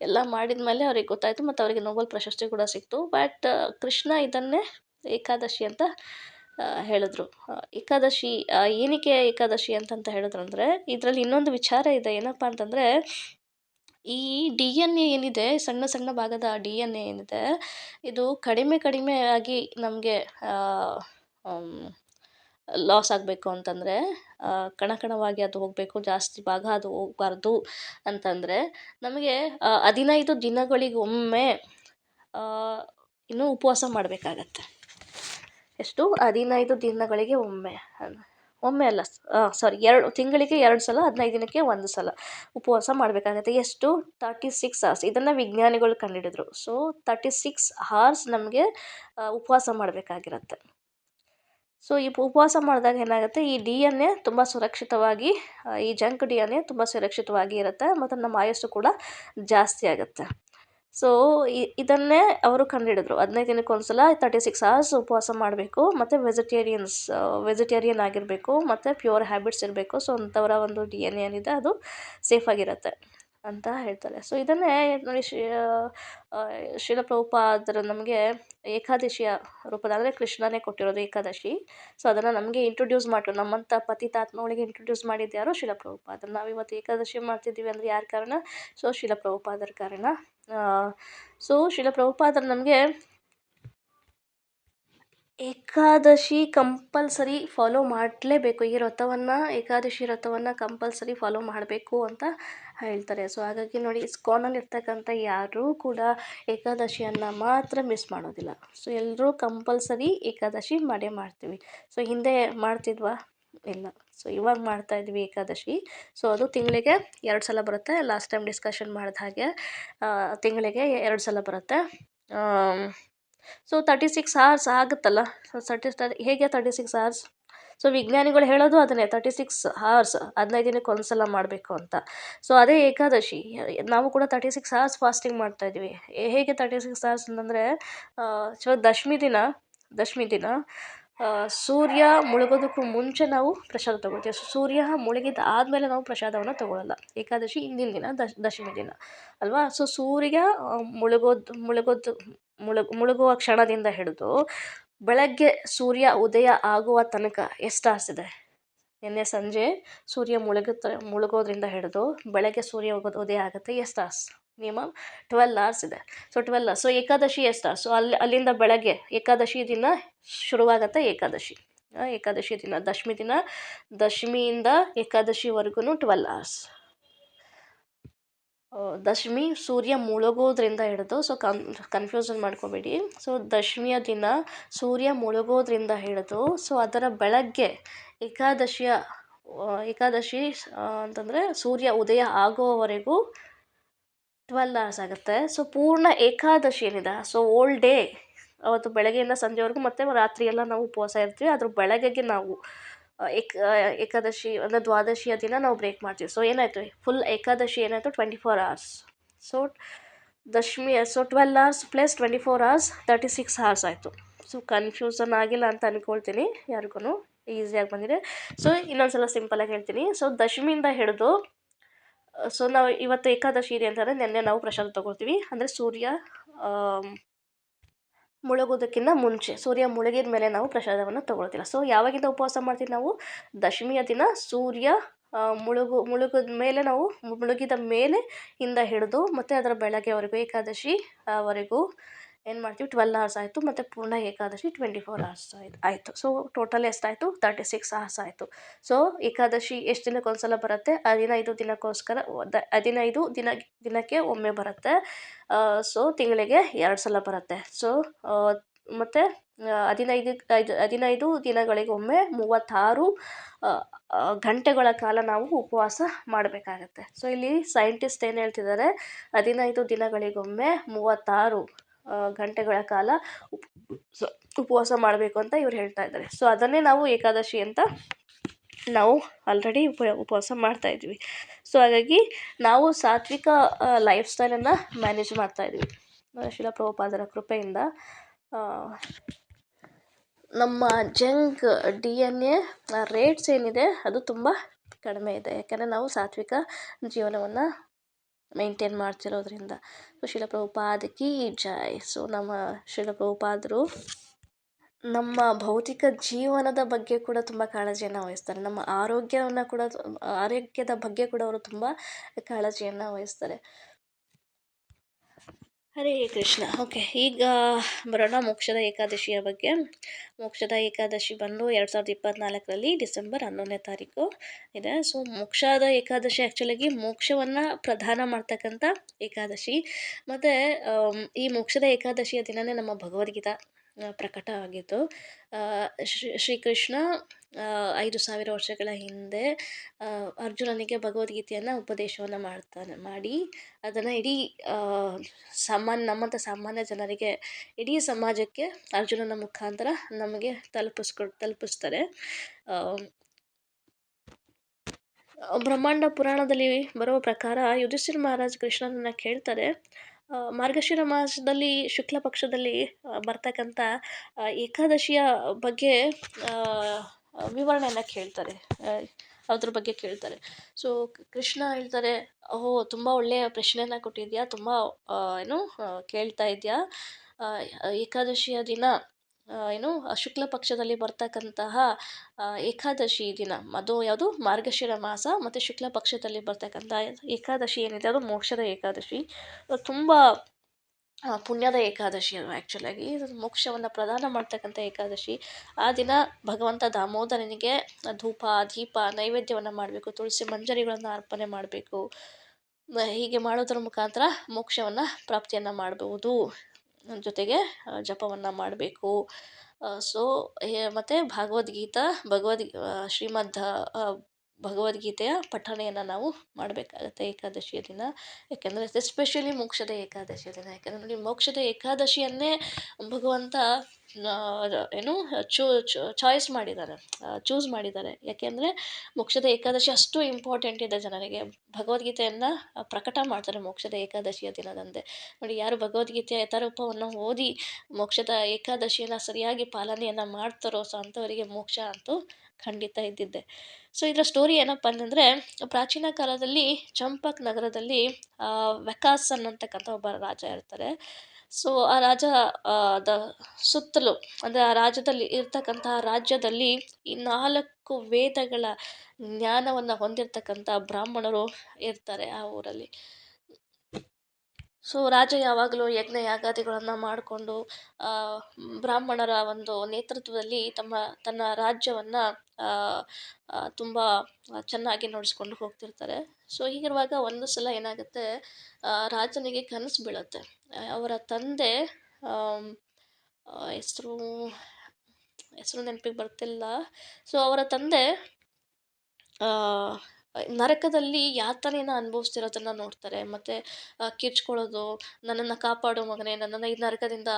ಎಲ್ಲ ಮಾಡಿದ ಮೇಲೆ ಅವ್ರಿಗೆ ಗೊತ್ತಾಯಿತು ಮತ್ತು ಅವರಿಗೆ ನೊಬೆಲ್ ಪ್ರಶಸ್ತಿ ಕೂಡ ಸಿಕ್ತು. ಬಟ್ ಕೃಷ್ಣ ಇದನ್ನೇ ಏಕಾದಶಿ ಅಂತ ಹೇಳಿದ್ರು. ಏಕಾದಶಿ ಏನಕ್ಕೆ ಏಕಾದಶಿ ಅಂತಂತ ಹೇಳಿದ್ರು ಅಂದರೆ, ಇದರಲ್ಲಿ ಇನ್ನೊಂದು ವಿಚಾರ ಇದೆ. ಏನಪ್ಪ ಅಂತಂದರೆ, ಈ ಡಿ ಎನ್ ಎ ಏನಿದೆ, ಸಣ್ಣ ಭಾಗದ ಡಿ ಎನ್ ಎ ಏನಿದೆ, ಇದು ಕಡಿಮೆ ಆಗಿ ನಮಗೆ ಲಾಸ್ ಆಗಬೇಕು ಅಂತಂದರೆ, ಕಣವಾಗಿ ಅದು ಹೋಗಬೇಕು, ಜಾಸ್ತಿ ಭಾಗ ಅದು ಹೋಗಬಾರ್ದು ಅಂತಂದರೆ ನಮಗೆ 15 ದಿನಗಳಿಗೊಮ್ಮೆ ಇನ್ನೂ ಉಪವಾಸ ಮಾಡಬೇಕಾಗತ್ತೆ. ಎಷ್ಟು? 15 ದಿನಗಳಿಗೆ ಒಮ್ಮೆ ಅಲ್ಲ, ತಿಂಗಳಿಗೆ 2 ಸಲ, 15 ದಿನಕ್ಕೆ 1 ಸಲ ಉಪವಾಸ ಮಾಡಬೇಕಾಗತ್ತೆ. ಎಷ್ಟು? 36 hours. ಇದನ್ನು ವಿಜ್ಞಾನಿಗಳು ಕಂಡುಹಿಡಿದ್ರು. ಸೊ 36 hours ನಮಗೆ ಉಪವಾಸ ಮಾಡಬೇಕಾಗಿರತ್ತೆ. ಸೊ ಈ ಉಪವಾಸ ಮಾಡಿದಾಗ ಏನಾಗುತ್ತೆ, ಈ ಡಿ ಎನ್ ಎ ತುಂಬ ಸುರಕ್ಷಿತವಾಗಿ, ಈ ಜಂಕ್ ಡಿ ಎನ್ ಎ ತುಂಬ ಸುರಕ್ಷಿತವಾಗಿ ಇರುತ್ತೆ ಮತ್ತು ನಮ್ಮ ಆಯಸ್ಸು ಕೂಡ ಜಾಸ್ತಿ ಆಗುತ್ತೆ. ಸೊ ಇದನ್ನೇ ಅವರು ಕಂಡುಹಿಡಿದ್ರು. 15 ದಿನಕ್ಕೊಂದ್ಸಲ 36 ಅವರ್ಸ್ ಉಪವಾಸ ಮಾಡಬೇಕು ಮತ್ತು ವೆಜಿಟೇರಿಯನ್ ಆಗಿರಬೇಕು ಮತ್ತು ಪ್ಯೂರ್ ಹ್ಯಾಬಿಟ್ಸ್ ಇರಬೇಕು. ಸೊ ಅಂಥವರ ಒಂದು ಡಿ ಎನ್ ಎ ಏನಿದೆ ಅದು ಸೇಫಾಗಿರುತ್ತೆ ಅಂತ ಹೇಳ್ತಾರೆ. ಸೊ ಇದನ್ನೇ ನೋಡಿ ಶ್ರೀಲ ಪ್ರಭುಪಾದರು ನಮಗೆ ಏಕಾದಶಿಯ ರೂಪದ, ಅಂದರೆ ಕೃಷ್ಣನೇ ಕೊಟ್ಟಿರೋದು ಏಕಾದಶಿ. ಸೊ ಅದನ್ನು ನಮಗೆ ಇಂಟ್ರೊಡ್ಯೂಸ್ ಮಾಡಿದ್ರು, ನಮ್ಮಂಥ ಪತಿತಾತ್ಮಗಳಿಗೆ ಇಂಟ್ರೊಡ್ಯೂಸ್ ಮಾಡಿದ್ದು ಯಾರು? ಶ್ರೀಲ ಪ್ರಭುಪಾದರು. ನಾವಿವತ್ತು ಏಕಾದಶಿ ಮಾಡ್ತಿದ್ದೀವಿ ಅಂದರೆ ಯಾರ ಕಾರಣ? ಸೊ ಶ್ರೀಲ ಪ್ರಭುಪಾದರ ಕಾರಣ. ಸೊ ಶ್ರೀಲ ಪ್ರಭುಪಾದರು ನಮಗೆ ಏಕಾದಶಿ ಕಂಪಲ್ಸರಿ ಫಾಲೋ ಮಾಡಲೇಬೇಕು. ಈ ವ್ರತವನ್ನು, ಏಕಾದಶಿ ವ್ರತವನ್ನು ಕಂಪಲ್ಸರಿ ಫಾಲೋ ಮಾಡಬೇಕು ಅಂತ ಹೇಳ್ತಾರೆ. ಸೊ ಹಾಗಾಗಿ ನೋಡಿ, ಇಸ್ಕಾನಲ್ಲಿ ಇರ್ತಕ್ಕಂಥ ಯಾರೂ ಕೂಡ ಏಕಾದಶಿಯನ್ನು ಮಾತ್ರ ಮಿಸ್ ಮಾಡೋದಿಲ್ಲ. ಸೊ ಎಲ್ಲರೂ ಕಂಪಲ್ಸರಿ ಏಕಾದಶಿ ಮಾಡೇ ಮಾಡ್ತೀವಿ. ಸೊ ಹಿಂದೆ ಮಾಡ್ತಿದ್ವಾ? ಇಲ್ಲ. ಸೊ ಇವಾಗ ಮಾಡ್ತಾಯಿದ್ವಿ ಏಕಾದಶಿ. ಸೊ ಅದು ತಿಂಗಳಿಗೆ 2 ಸಲ ಬರುತ್ತೆ. ಲಾಸ್ಟ್ ಟೈಮ್ ಡಿಸ್ಕಷನ್ ಮಾಡಿದ ಹಾಗೆ ತಿಂಗಳಿಗೆ 2 ಸಲ ಬರುತ್ತೆ. ಸೊ 36 ಅವರ್ಸ್ ಆಗುತ್ತಲ್ಲ. ಸೊ ಹೇಗೆ 36 ಅವರ್ಸ್? ಸೊ ವಿಜ್ಞಾನಿಗಳು ಹೇಳೋದು ಅದನ್ನೇ, 36 ಅವರ್ಸ್ 15 ದಿನಕ್ಕೆ ಒಂದ್ಸಲ ಮಾಡಬೇಕು ಅಂತ. ಸೊ ಅದೇ ಏಕಾದಶಿ, ನಾವು ಕೂಡ 36 ಅವರ್ಸ್ ಫಾಸ್ಟಿಂಗ್ ಮಾಡ್ತಾಯಿದ್ವಿ. ಹೇಗೆ 36 ಅವರ್ಸ್ ಅಂತಂದರೆ, ಸೊ ದಶಮಿ ದಿನ ಸೂರ್ಯ ಮುಳುಗೋದಕ್ಕೂ ಮುಂಚೆ ನಾವು ಪ್ರಸಾದ ತೊಗೊಳ್ತೀವಿ. ಸೂರ್ಯ ಮುಳುಗಿದ ಆದಮೇಲೆ ನಾವು ಪ್ರಸಾದವನ್ನು ತೊಗೊಳ್ಳಲ್ಲ. ಏಕಾದಶಿ ಹಿಂದಿನ ದಿನ ದಶಮಿ ದಿನ ಅಲ್ವಾ? ಸೊ ಸೂರ್ಯ ಮುಳುಗುವ ಕ್ಷಣದಿಂದ ಹಿಡಿದು ಬೆಳಗ್ಗೆ ಸೂರ್ಯ ಉದಯ ಆಗುವ ತನಕ ಎಷ್ಟು ಅವರ್ಸ್ ಇದೆ? ನಿನ್ನೆ ಸಂಜೆ ಸೂರ್ಯ ಮುಳುಗೋದ್ರಿಂದ ಹಿಡಿದು ಬೆಳಗ್ಗೆ ಸೂರ್ಯ ಉದಯ ಆಗುತ್ತೆ, ಎಷ್ಟು ಅವರ್ಸ್? ಮಿನಿಮಮ್ 12 ಅವರ್ಸ್ ಇದೆ. ಸೊ 12. ಸೊ ಏಕಾದಶಿ ಎಷ್ಟು ಅವರ್ಸ್? ಸೊ ಅಲ್ಲಿಂದ ಬೆಳಗ್ಗೆ ಏಕಾದಶಿ ದಿನ ಶುರುವಾಗುತ್ತೆ. ಏಕಾದಶಿ ದಿನ ದಶಮಿಯಿಂದ ಏಕಾದಶಿವರೆಗೂ 12 ಅವರ್ಸ್. ದಶಮಿ ಸೂರ್ಯ ಮುಳುಗೋದ್ರಿಂದ ಹಿಡಿದು, ಸೊ ಕನ್ಫ್ಯೂಷನ್ ಮಾಡ್ಕೋಬೇಡಿ. ಸೊ ದಶಮಿಯ ದಿನ ಸೂರ್ಯ ಮುಳುಗೋದ್ರಿಂದ ಹಿಡಿದು, ಸೊ ಅದರ ಬೆಳಗ್ಗೆ ಏಕಾದಶಿ ಅಂತಂದರೆ ಸೂರ್ಯ ಉದಯ ಆಗೋವರೆಗೂ 12 ಅವರ್ಸ್ ಆಗುತ್ತೆ. ಸೊ ಪೂರ್ಣ ಏಕಾದಶಿ ಏನಿದೆ, ಸೊ ಓಲ್ ಡೇ, ಅವತ್ತು ಬೆಳಗ್ಗೆಯಿಂದ ಸಂಜೆವರೆಗೂ ಮತ್ತು ರಾತ್ರಿ ಎಲ್ಲ ನಾವು ಉಪವಾಸ ಇರ್ತೀವಿ. ಅದ್ರ ಬೆಳಗ್ಗೆಗೆ ನಾವು ಏಕಾದಶಿ ಅಂದರೆ ದ್ವಾದಶಿಯ ದಿನ ನಾವು ಬ್ರೇಕ್ ಮಾಡ್ತೀವಿ. ಸೊ ಏನಾಯಿತು, ಫುಲ್ ಏಕಾದಶಿ ಏನಾಯಿತು? 24 hours. So Dashami, so 12 hours plus 24 hours 36 hours ಆಯಿತು. ಸೊ ಕನ್ಫ್ಯೂಷನ್ ಆಗಿಲ್ಲ ಅಂತ ಅಂದ್ಕೊಳ್ತೀನಿ, ಯಾರಿಗೂ ಈಸಿಯಾಗಿ ಬಂದಿದೆ. ಸೊ ಇನ್ನೊಂದ್ಸಲ ಸಿಂಪಲಾಗಿ ಹೇಳ್ತೀನಿ. ಸೊ ದಶಮಿಯಿಂದ ಹಿಡಿದು, ಸೊ ನಾವು ಇವತ್ತು ಏಕಾದಶಿ ಇದೆ ಅಂತಂದರೆ ನೆನ್ನೆ ನಾವು ಪ್ರಸಾದ ತೊಗೊಳ್ತೀವಿ. ಅಂದರೆ ಸೂರ್ಯ ಮುಳುಗೋದಕ್ಕಿಂತ ಮುಂಚೆ, ಸೂರ್ಯ ಮುಳುಗಿದ ಮೇಲೆ ನಾವು ಪ್ರಸಾದವನ್ನು ತೊಗೊಳ್ತಿಲ್ಲ. ಸೊ ಯಾವಾಗಿಂದ ಉಪವಾಸ ಮಾಡ್ತೀವಿ ನಾವು? ದಶಮಿಯ ದಿನ ಸೂರ್ಯ ಮುಳುಗಿದ ಮೇಲೆ, ನಾವು ಮುಳುಗಿದ ಮೇಲೆ ಇಂದ ಹಿಡಿದು ಮತ್ತು ಅದರ ಬೆಳಗ್ಗೆವರೆಗೂ ಏಕಾದಶಿ ವರೆಗೂ ಏನು ಮಾಡ್ತೀವಿ? 12 ಅವರ್ಸ್ ಆಯಿತು. ಮತ್ತು ಪೂರ್ಣ ಏಕಾದಶಿ 24 ಅವರ್ಸ್ ಆಯಿತು. ಸೊ ಟೋಟಲ್ ಎಷ್ಟಾಯಿತು? 36 ಅವರ್ಸ್ ಆಯಿತು. ಸೊ ಏಕಾದಶಿ ಎಷ್ಟು ದಿನಕ್ಕೊಂದ್ಸಲ ಬರುತ್ತೆ? 15 ದಿನಕ್ಕೋಸ್ಕರ 15 ದಿನಕ್ಕೆ ಒಮ್ಮೆ ಬರುತ್ತೆ. ಸೊ ತಿಂಗಳಿಗೆ 2 ಸಲ ಬರುತ್ತೆ. ಸೊ ಮತ್ತು 15 ದಿನಗಳಿಗೊಮ್ಮೆ 36 ಗಂಟೆಗಳ ಕಾಲ ನಾವು ಉಪವಾಸ ಮಾಡಬೇಕಾಗತ್ತೆ. ಸೊ ಇಲ್ಲಿ ಸೈಂಟಿಸ್ಟ್ ಏನು ಹೇಳ್ತಿದ್ದಾರೆ, 15 ದಿನಗಳಿಗೊಮ್ಮೆ 36 ಗಂಟೆಗಳ ಕಾಲ ಉಪವಾಸ ಮಾಡಬೇಕು ಅಂತ ಇವ್ರು ಹೇಳ್ತಾ ಇದ್ದಾರೆ. ಸೊ ಅದನ್ನೇ ನಾವು ಏಕಾದಶಿ ಅಂತ ನಾವು ಆಲ್ರೆಡಿ ಉಪವಾಸ ಮಾಡ್ತಾಯಿದ್ವಿ. ಸೊ ಹಾಗಾಗಿ ನಾವು ಸಾತ್ವಿಕ ಲೈಫ್ ಸ್ಟೈಲನ್ನು ಮ್ಯಾನೇಜ್ ಮಾಡ್ತಾಯಿದ್ವಿ ಶ್ರೀಲ ಪ್ರಭುಪಾದರ ಕೃಪೆಯಿಂದ. ನಮ್ಮ junk D N A rates ಏನಿದೆ ಅದು ತುಂಬ ಕಡಿಮೆ ಇದೆ, ಯಾಕಂದರೆ ನಾವು ಸಾತ್ವಿಕ ಜೀವನವನ್ನು ಮೇಂಟೈನ್ ಮಾಡ್ತಿರೋದ್ರಿಂದ. ಸೊ ಶ್ರೀಲ ಪ್ರಭುಪಾದಕಿ ಜೈ. ಸೊ ನಮ್ಮ ಶ್ರೀಲ ಪ್ರಭುಪಾದರು ನಮ್ಮ ಭೌತಿಕ ಜೀವನದ ಬಗ್ಗೆ ಕೂಡ ತುಂಬ ಕಾಳಜಿಯನ್ನು ವಹಿಸ್ತಾರೆ. ನಮ್ಮ ಆರೋಗ್ಯದ ಬಗ್ಗೆ ಕೂಡ ಅವರು ತುಂಬ ಕಾಳಜಿಯನ್ನು ವಹಿಸ್ತಾರೆ. ಹರೇ ಕೃಷ್ಣ. ಓಕೆ, ಈಗ ಬರೋಣ ಮೋಕ್ಷದ ಏಕಾದಶಿಯ ಬಗ್ಗೆ. ಮೋಕ್ಷದ ಏಕಾದಶಿ ಬಂದು 2024ರಲ್ಲಿ ಡಿಸೆಂಬರ್ 11ನೇ ತಾರೀಕು ಇದೆ. ಸೊ ಮೋಕ್ಷದ ಏಕಾದಶಿ ಆ್ಯಕ್ಚುಲಾಗಿ ಮೋಕ್ಷವನ್ನು ಪ್ರದಾನ ಮಾಡ್ತಕ್ಕಂಥ ಏಕಾದಶಿ. ಮತ್ತು ಈ ಮೋಕ್ಷದ ಏಕಾದಶಿಯ ದಿನವೇ ನಮ್ಮ ಭಗವದ್ಗೀತಾ ಪ್ರಕಟ ಆಗಿದ್ದು. ಶ್ರೀಕೃಷ್ಣ 5,000 ವರ್ಷಗಳ ಹಿಂದೆ ಅರ್ಜುನನಿಗೆ ಭಗವದ್ಗೀತೆಯನ್ನು ಉಪದೇಶವನ್ನು ಮಾಡಿ ಅದನ್ನು ಇಡೀ ಆ, ನಮ್ಮಂಥ ಸಾಮಾನ್ಯ ಜನರಿಗೆ, ಇಡೀ ಸಮಾಜಕ್ಕೆ ಅರ್ಜುನನ ಮುಖಾಂತರ ನಮಗೆ ತಲುಪಿಸ್ತಾರೆ. ಆ, ಬ್ರಹ್ಮಾಂಡ ಪುರಾಣದಲ್ಲಿ ಬರುವ ಪ್ರಕಾರ ಯುಧಿಷ್ಠಿರ ಮಹಾರಾಜ್ ಕೃಷ್ಣನನ್ನ ಕೇಳ್ತಾರೆ. ಮಾರ್ಗಶಿರ ಮಾಸದಲ್ಲಿ ಶುಕ್ಲ ಪಕ್ಷದಲ್ಲಿ ಬರ್ತಕ್ಕಂಥ ಏಕಾದಶಿಯ ಬಗ್ಗೆ ವಿವರಣೆಯನ್ನು ಕೇಳ್ತಾರೆ. ಅದ್ರ ಬಗ್ಗೆ ಕೇಳ್ತಾರೆ. ಸೊ ಕೃಷ್ಣ ಹೇಳ್ತಾರೆ, ಓಹೋ ತುಂಬ ಒಳ್ಳೆಯ ಪ್ರಶ್ನೆಯನ್ನು ಕೊಟ್ಟಿದ್ಯಾ, ತುಂಬ ಏನು ಕೇಳ್ತಾ ಇದೆಯಾ. ಏಕಾದಶಿಯ ದಿನ ಏನು ಶುಕ್ಲ ಪಕ್ಷದಲ್ಲಿ ಬರ್ತಕ್ಕಂತಹ ಏಕಾದಶಿ ದಿನ, ಅದು ಯಾವುದು ಮಾರ್ಗಶಿರ ಮಾಸ ಮತ್ತು ಶುಕ್ಲ ಪಕ್ಷದಲ್ಲಿ ಬರ್ತಕ್ಕಂಥ ಏಕಾದಶಿ ಏನಿದೆ ಅದು ಮೋಕ್ಷದ ಏಕಾದಶಿ. ತುಂಬ ಪುಣ್ಯದ ಏಕಾದಶಿ ಅದು. ಆ್ಯಕ್ಚುಲಾಗಿ ಇದು ಮೋಕ್ಷವನ್ನು ಪ್ರದಾನ ಮಾಡ್ತಕ್ಕಂಥ ಏಕಾದಶಿ. ಆ ದಿನ ಭಗವಂತ ದಾಮೋದರನಿಗೆ ಧೂಪ ದೀಪ ನೈವೇದ್ಯವನ್ನು ಮಾಡಬೇಕು, ತುಳಸಿ ಮಂಜರಿಗಳನ್ನು ಅರ್ಪಣೆ ಮಾಡಬೇಕು. ಹೀಗೆ ಮಾಡೋದ್ರ ಮುಖಾಂತರ ಮೋಕ್ಷವನ್ನು ಪ್ರಾಪ್ತಿಯನ್ನು ಮಾಡಬಹುದು. ಜೊತೆಗೆ ಜಪವನ್ನು ಮಾಡಬೇಕು. ಸೊ ಮತ್ತು ಶ್ರೀಮದ್ ಭಗವದ್ಗೀತೆಯ ಪಠಣೆಯನ್ನು ನಾವು ಮಾಡಬೇಕಾಗತ್ತೆ ಏಕಾದಶಿಯ ದಿನ. ಯಾಕೆಂದರೆ ಎಸ್ಪೆಷಲಿ ಮೋಕ್ಷದ ಏಕಾದಶಿಯ ದಿನ. ಯಾಕೆಂದರೆ ನೋಡಿ, ಮೋಕ್ಷದ ಏಕಾದಶಿಯನ್ನೇ ಭಗವಂತ ಏನು ಚಾಯ್ಸ್ ಮಾಡಿದ್ದಾರೆ, ಚೂಸ್ ಮಾಡಿದ್ದಾರೆ. ಯಾಕೆಂದರೆ ಮೋಕ್ಷದ ಏಕಾದಶಿ ಅಷ್ಟು ಇಂಪಾರ್ಟೆಂಟ್ ಇದೆ ಜನರಿಗೆ. ಭಗವದ್ಗೀತೆಯನ್ನು ಪ್ರಕಟ ಮಾಡ್ತಾರೆ ಮೋಕ್ಷದ ಏಕಾದಶಿಯ ದಿನದಂದೇ. ನೋಡಿ, ಯಾರು ಭಗವದ್ಗೀತೆಯ ಯಥಾರೂಪವನ್ನು ಓದಿ ಮೋಕ್ಷದ ಏಕಾದಶಿಯನ್ನು ಸರಿಯಾಗಿ ಪಾಲನೆಯನ್ನು ಮಾಡ್ತಾರೋ, ಸೊ ಅಂಥವರಿಗೆ ಮೋಕ್ಷ ಅಂತೂ ಖಂಡಿತ ಇದ್ದಿದ್ದೆ. ಸೊ ಇದರ ಸ್ಟೋರಿ ಏನಪ್ಪ ಅಂತಂದರೆ, ಪ್ರಾಚೀನ ಕಾಲದಲ್ಲಿ ಚಂಪಕ್ ನಗರದಲ್ಲಿ ವೆಕಾಸ್ ಅನ್ನತಕ್ಕಂಥ ಒಬ್ಬ ರಾಜ ಇರ್ತಾರೆ. ಸೊ ಆ ರಾಜ ದ ಸುತ್ತಲೂ ಅಂದರೆ ಆ ರಾಜ್ಯದಲ್ಲಿ ಈ 4 ವೇದಗಳ ಜ್ಞಾನವನ್ನು ಹೊಂದಿರತಕ್ಕಂಥ ಬ್ರಾಹ್ಮಣರು ಇರ್ತಾರೆ ಆ ಊರಲ್ಲಿ. ಸೊ ರಾಜ ಯಾವಾಗಲೂ ಯಜ್ಞ ಯಾಗಾದಿಗಳನ್ನು ಮಾಡಿಕೊಂಡು ಬ್ರಾಹ್ಮಣರ ಒಂದು ನೇತೃತ್ವದಲ್ಲಿ ತನ್ನ ರಾಜ್ಯವನ್ನು ತುಂಬ ಚೆನ್ನಾಗಿ ನಡೆಸ್ಕೊಂಡು ಹೋಗ್ತಿರ್ತಾರೆ. ಸೊ ಹೀಗಿರುವಾಗ ಒಂದು ಸಲ ಏನಾಗುತ್ತೆ, ರಾಜನಿಗೆ ಕನಸು ಬೀಳುತ್ತೆ. ಅವರ ತಂದೆ ಹೆಸರು ನೆನಪಿಗೆ ಬರ್ತಿಲ್ಲ. ಸೊ ಅವರ ತಂದೆ ನರಕದಲ್ಲಿ ಯಾತನೆಯನ್ನು ಅನುಭವಿಸ್ತಿರೋದನ್ನು ನೋಡ್ತಾರೆ. ಮತ್ತು ಕಿರ್ಚ್ಕೊಳ್ಳೋದು, ನನ್ನನ್ನು ಕಾಪಾಡು ಮಗನೇ, ನನ್ನನ್ನು ಈ ನರಕದಿಂದ